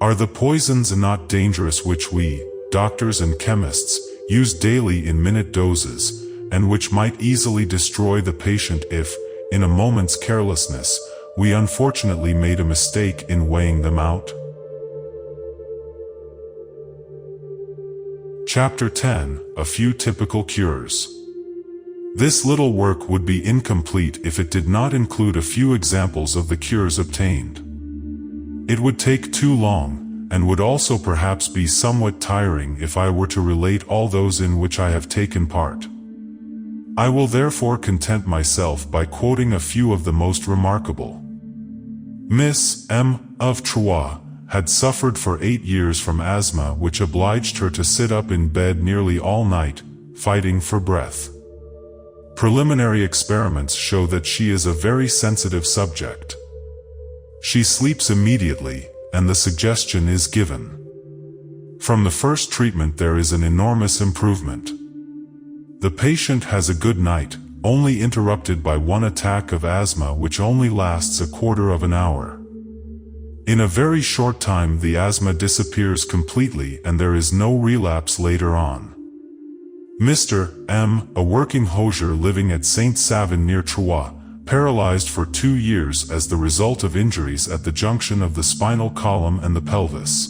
Are the poisons not dangerous which we, doctors and chemists, use daily in minute doses, and which might easily destroy the patient if, in a moment's carelessness, we unfortunately made a mistake in weighing them out? Chapter 10, A Few Typical Cures. This little work would be incomplete if it did not include a few examples of the cures obtained. It would take too long, and would also perhaps be somewhat tiring if I were to relate all those in which I have taken part. I will therefore content myself by quoting a few of the most remarkable. Miss M. of Troyes had suffered for 8 years from asthma, which obliged her to sit up in bed nearly all night, fighting for breath. Preliminary experiments show that she is a very sensitive subject. She sleeps immediately, and the suggestion is given. From the first treatment there is an enormous improvement. The patient has a good night, only interrupted by one attack of asthma which only lasts a quarter of an hour. In a very short time the asthma disappears completely and there is no relapse later on. Mr. M., a working hosier living at Saint-Savin near Troyes, paralyzed for 2 years as the result of injuries at the junction of the spinal column and the pelvis.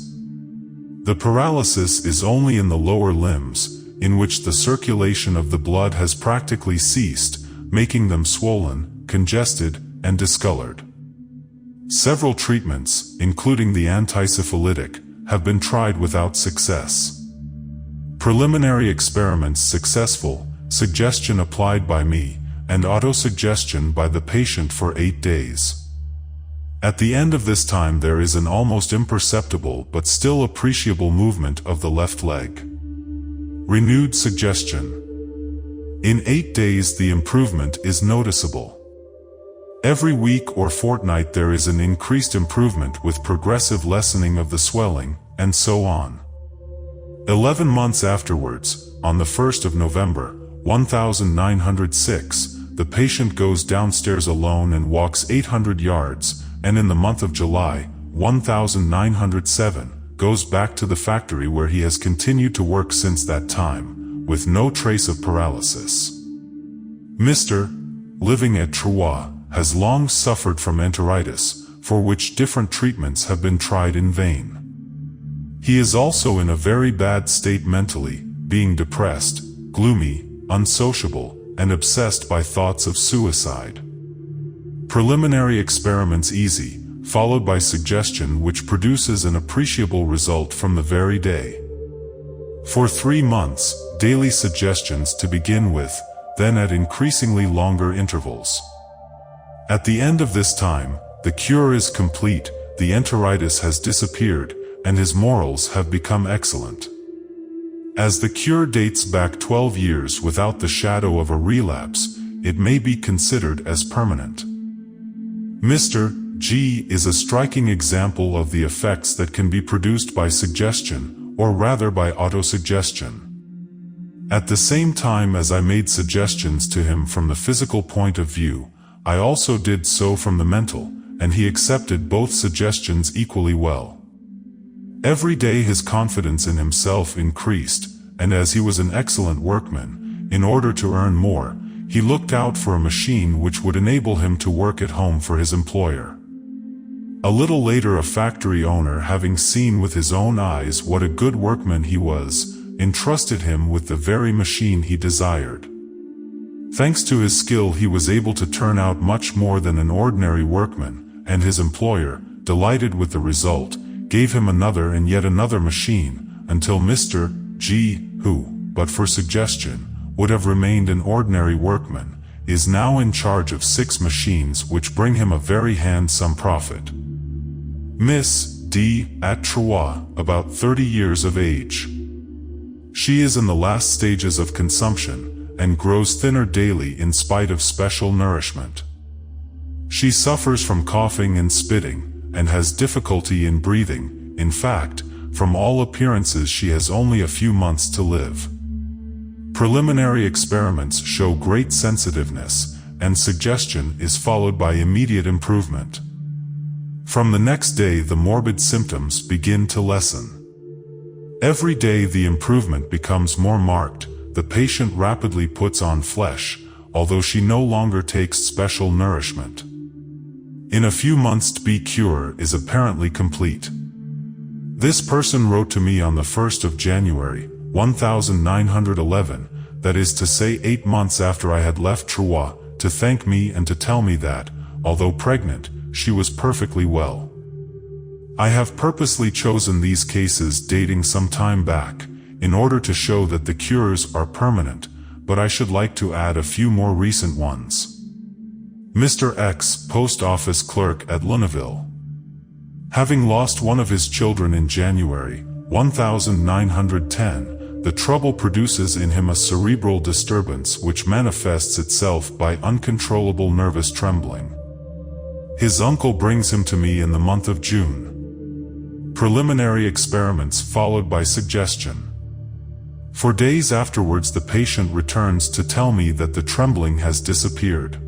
The paralysis is only in the lower limbs, in which the circulation of the blood has practically ceased, making them swollen, congested, and discolored. Several treatments, including the antisyphilitic, have been tried without success. Preliminary experiments successful, suggestion applied by me, and autosuggestion by the patient for 8 days. At the end of this time there is an almost imperceptible but still appreciable movement of the left leg. Renewed suggestion. In 8 days the improvement is noticeable. Every week or fortnight there is an increased improvement with progressive lessening of the swelling, and so on. 11 months afterwards, on the 1st of November, 1906, the patient goes downstairs alone and walks 800 yards, and in the month of July, 1907, goes back to the factory where he has continued to work since that time, with no trace of paralysis. Mr. living at Troyes has long suffered from enteritis, for which different treatments have been tried in vain. He is also in a very bad state mentally, being depressed, gloomy, unsociable, and obsessed by thoughts of suicide. Preliminary experiments easy, followed by suggestion which produces an appreciable result from the very day. For 3 months, daily suggestions to begin with, then at increasingly longer intervals. At the end of this time, the cure is complete, the enteritis has disappeared, and his morals have become excellent. As the cure dates back 12 years without the shadow of a relapse, it may be considered as permanent. Mr. G is a striking example of the effects that can be produced by suggestion, or rather by autosuggestion. At the same time as I made suggestions to him from the physical point of view, I also did so from the mental, and he accepted both suggestions equally well. Every day his confidence in himself increased, and as he was an excellent workman, in order to earn more, he looked out for a machine which would enable him to work at home for his employer. A little later a factory owner, having seen with his own eyes what a good workman he was, entrusted him with the very machine he desired. Thanks to his skill he was able to turn out much more than an ordinary workman, and his employer, delighted with the result, gave him another and yet another machine, until Mr. G, who, but for suggestion, would have remained an ordinary workman, is now in charge of 6 machines which bring him a very handsome profit. Miss D, at Troyes, about 30 years of age. She is in the last stages of consumption, and grows thinner daily in spite of special nourishment. She suffers from coughing and spitting, and has difficulty in breathing. In fact, from all appearances she has only a few months to live. Preliminary experiments show great sensitiveness, and suggestion is followed by immediate improvement. From the next day the morbid symptoms begin to lessen. Every day the improvement becomes more marked, the patient rapidly puts on flesh, although she no longer takes special nourishment. In a few months the cure is apparently complete. This person wrote to me on the 1st of January, 1911, that is to say 8 months after I had left Troyes, to thank me and to tell me that, although pregnant, she was perfectly well. I have purposely chosen these cases dating some time back, in order to show that the cures are permanent, but I should like to add a few more recent ones. Mr. X, post office clerk at Lunéville. Having lost one of his children in January, 1910, the trouble produces in him a cerebral disturbance which manifests itself by uncontrollable nervous trembling. His uncle brings him to me in the month of June. Preliminary experiments followed by suggestion. For days afterwards the patient returns to tell me that the trembling has disappeared.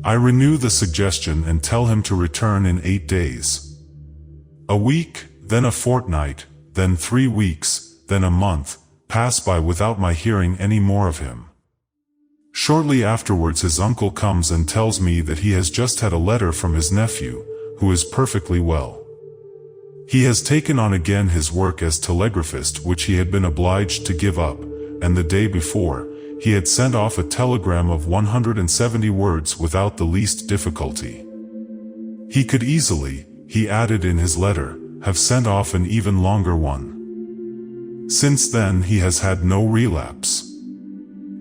I renew the suggestion and tell him to return in 8 days. A week, then a fortnight, then 3 weeks, then a month, pass by without my hearing any more of him. Shortly afterwards his uncle comes and tells me that he has just had a letter from his nephew, who is perfectly well. He has taken on again his work as telegraphist, which he had been obliged to give up, and the day before, he had sent off a telegram of 170 words without the least difficulty. He could easily, he added in his letter, have sent off an even longer one. Since then he has had no relapse.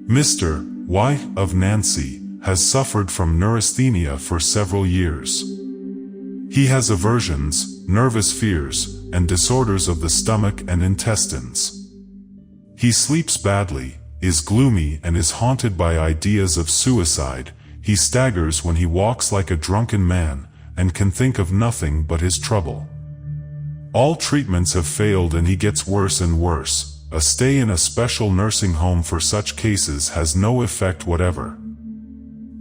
Mr. Y. of Nancy has suffered from neurasthenia for several years. He has aversions, nervous fears, and disorders of the stomach and intestines. He sleeps badly, is gloomy and is haunted by ideas of suicide. He staggers when he walks like a drunken man, and can think of nothing but his trouble. All treatments have failed and he gets worse and worse. A stay in a special nursing home for such cases has no effect whatever.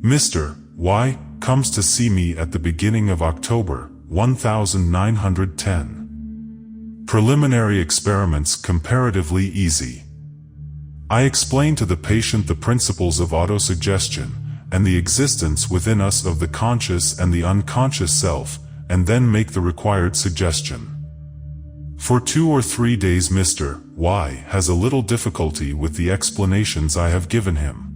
Mr. Y. comes to see me at the beginning of October, 1910. Preliminary experiments comparatively easy. I explain to the patient the principles of autosuggestion, and the existence within us of the conscious and the unconscious self, and then make the required suggestion. For 2 or 3 days Mr. Y. has a little difficulty with the explanations I have given him.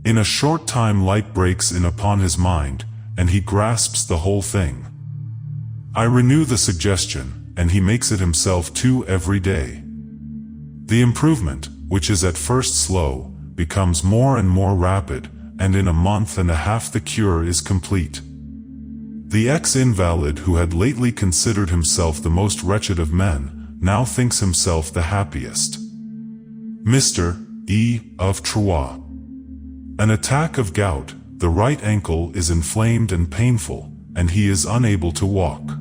In a short time light breaks in upon his mind, and he grasps the whole thing. I renew the suggestion, and he makes it himself too every day. The improvement, which is at first slow, becomes more and more rapid, and in a month and a half the cure is complete. The ex-invalid who had lately considered himself the most wretched of men, now thinks himself the happiest. Mr. E. of Troyes. An attack of gout, the right ankle is inflamed and painful, and he is unable to walk.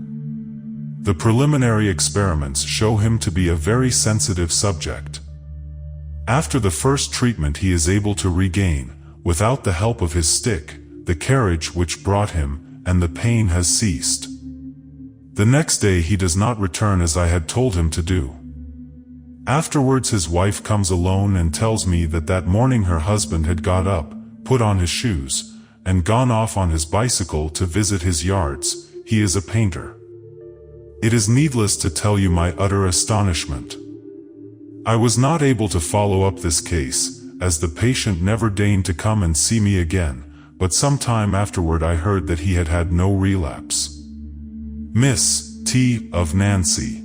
The preliminary experiments show him to be a very sensitive subject. After the first treatment he is able to regain, without the help of his stick, the carriage which brought him, and the pain has ceased. The next day he does not return as I had told him to do. Afterwards his wife comes alone and tells me that morning her husband had got up, put on his shoes, and gone off on his bicycle to visit his yards. He is a painter. It is needless to tell you my utter astonishment. I was not able to follow up this case, as the patient never deigned to come and see me again, but some time afterward I heard that he had had no relapse. Miss T. of Nancy.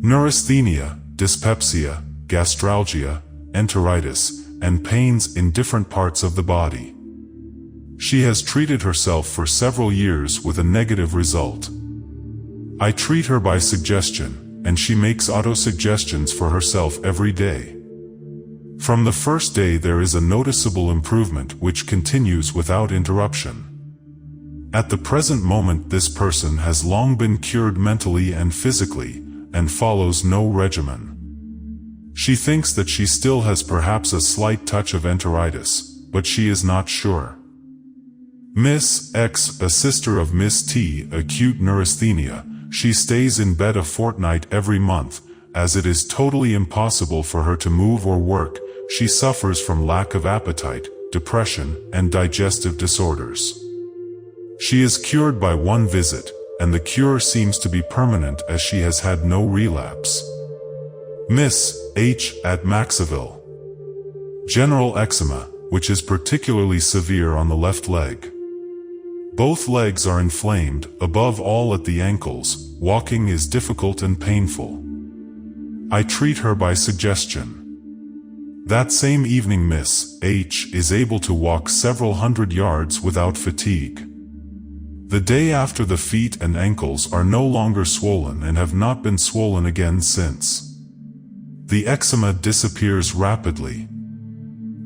Neurasthenia, dyspepsia, gastralgia, enteritis, and pains in different parts of the body. She has treated herself for several years with a negative result. I treat her by suggestion, and she makes autosuggestions for herself every day. From the first day there is a noticeable improvement which continues without interruption. At the present moment this person has long been cured mentally and physically, and follows no regimen. She thinks that she still has perhaps a slight touch of enteritis, but she is not sure. Miss X, a sister of Miss T, acute neurasthenia, she stays in bed a fortnight every month, as it is totally impossible for her to move or work. She suffers from lack of appetite, depression, and digestive disorders. She is cured by one visit, and the cure seems to be permanent as she has had no relapse. Miss H. at Maxville. General eczema, which is particularly severe on the left leg. Both legs are inflamed, above all at the ankles. Walking is difficult and painful. I treat her by suggestion. That same evening Miss H. is able to walk several hundred yards without fatigue. The day after the feet and ankles are no longer swollen and have not been swollen again since. The eczema disappears rapidly.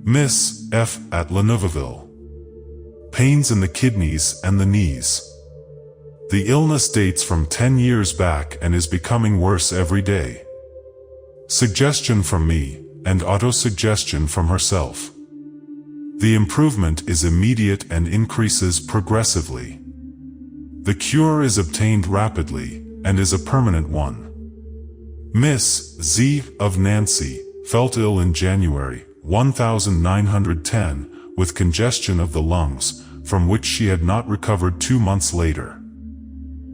Miss F. at Leneveville. Pains in the kidneys and the knees. The illness dates from 10 years back and is becoming worse every day. Suggestion from me, and autosuggestion from herself. The improvement is immediate and increases progressively. The cure is obtained rapidly, and is a permanent one. Miss Z of Nancy felt ill in January 1910 with congestion of the lungs, from which she had not recovered 2 months later.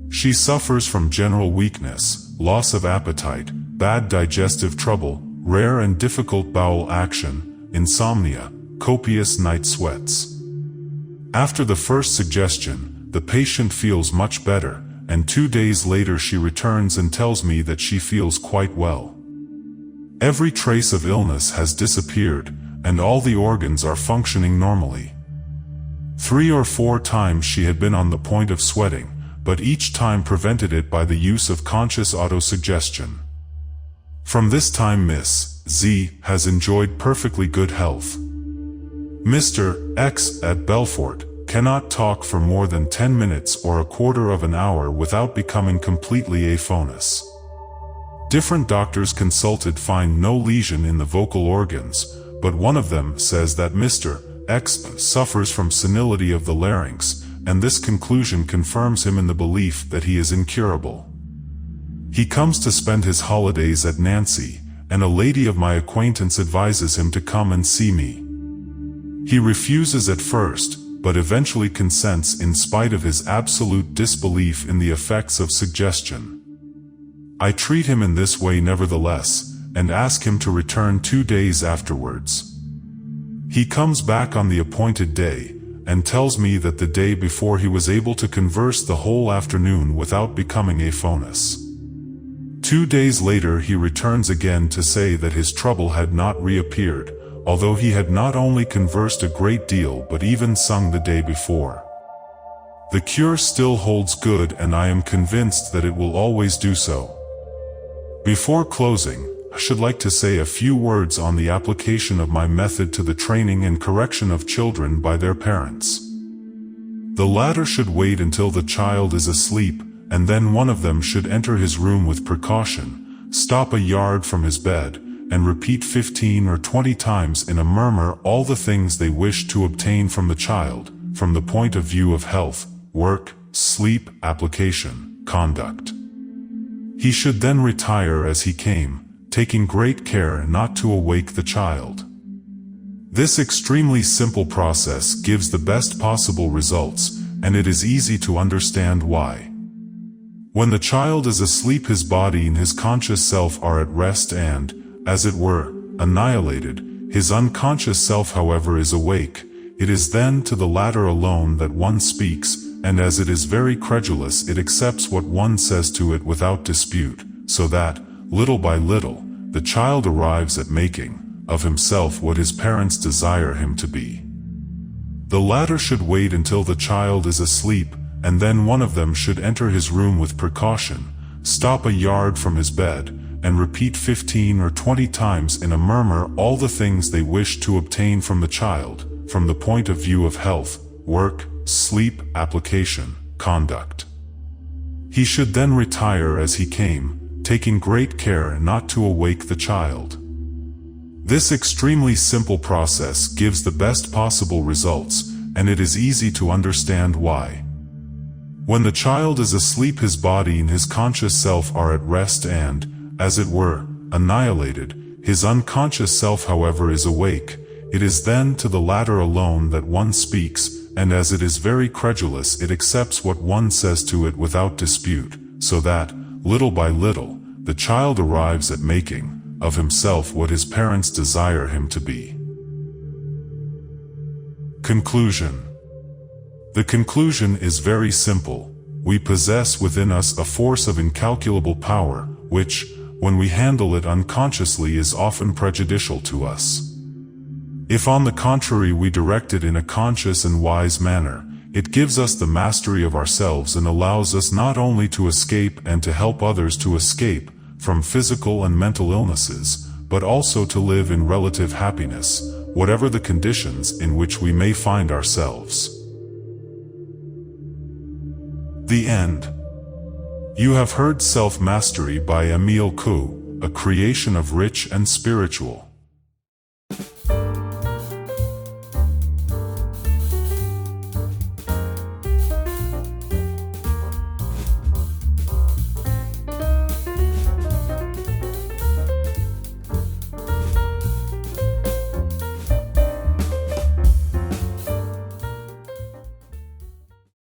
She suffers from general weakness, loss of appetite, bad digestive trouble, rare and difficult bowel action, insomnia, copious night sweats. After the first suggestion, the patient feels much better, and 2 days later she returns and tells me that she feels quite well. Every trace of illness has disappeared, and all the organs are functioning normally. 3 or 4 times she had been on the point of sweating, but each time prevented it by the use of conscious autosuggestion. From this time Miss Z has enjoyed perfectly good health. Mr. X at Belfort cannot talk for more than 10 minutes or a quarter of an hour without becoming completely aphonous. Different doctors consulted find no lesion in the vocal organs, but one of them says that Mr. X suffers from senility of the larynx, and this conclusion confirms him in the belief that he is incurable. He comes to spend his holidays at Nancy, and a lady of my acquaintance advises him to come and see me. He refuses at first, but eventually consents in spite of his absolute disbelief in the effects of suggestion. I treat him in this way nevertheless, and ask him to return 2 days afterwards. He comes back on the appointed day, and tells me that the day before he was able to converse the whole afternoon without becoming aphonous. 2 days later he returns again to say that his trouble had not reappeared, although he had not only conversed a great deal but even sung the day before. The cure still holds good, and I am convinced that it will always do so. Before closing, I should like to say a few words on the application of my method to the training and correction of children by their parents. The latter should wait until the child is asleep, and then one of them should enter his room with precaution, stop a yard from his bed, and repeat 15 or 20 times in a murmur all the things they wish to obtain from the child, from the point of view of health, work, sleep, application, conduct. He should then retire as he came, taking great care not to awake the child. This extremely simple process gives the best possible results, and it is easy to understand why. When the child is asleep, his body and his conscious self are at rest and, as it were, annihilated. His unconscious self, however, is awake. It is then to the latter alone that one speaks, and as it is very credulous, it accepts what one says to it without dispute, so that, little by little, the child arrives at making of himself what his parents desire him to be. The latter should wait until the child is asleep, and then one of them should enter his room with precaution, stop a yard from his bed, and repeat 15 or 20 times in a murmur all the things they wish to obtain from the child, from the point of view of health, work, sleep, application, conduct. He should then retire as he came, taking great care not to awake the child. This extremely simple process gives the best possible results, and it is easy to understand why. When the child is asleep, his body and his conscious self are at rest and, as it were, annihilated. His unconscious self, however, is awake. It is then to the latter alone that one speaks, and as it is very credulous, it accepts what one says to it without dispute, so that, little by little, the child arrives at making of himself what his parents desire him to be. Conclusion. The conclusion is very simple. We possess within us a force of incalculable power, which, when we handle it unconsciously, is often prejudicial to us. If on the contrary we direct it in a conscious and wise manner, it gives us the mastery of ourselves and allows us not only to escape and to help others to escape from physical and mental illnesses, but also to live in relative happiness, whatever the conditions in which we may find ourselves. The end. You have heard Self-Mastery by EMILE COUE, a creation of Rich and Spiritual.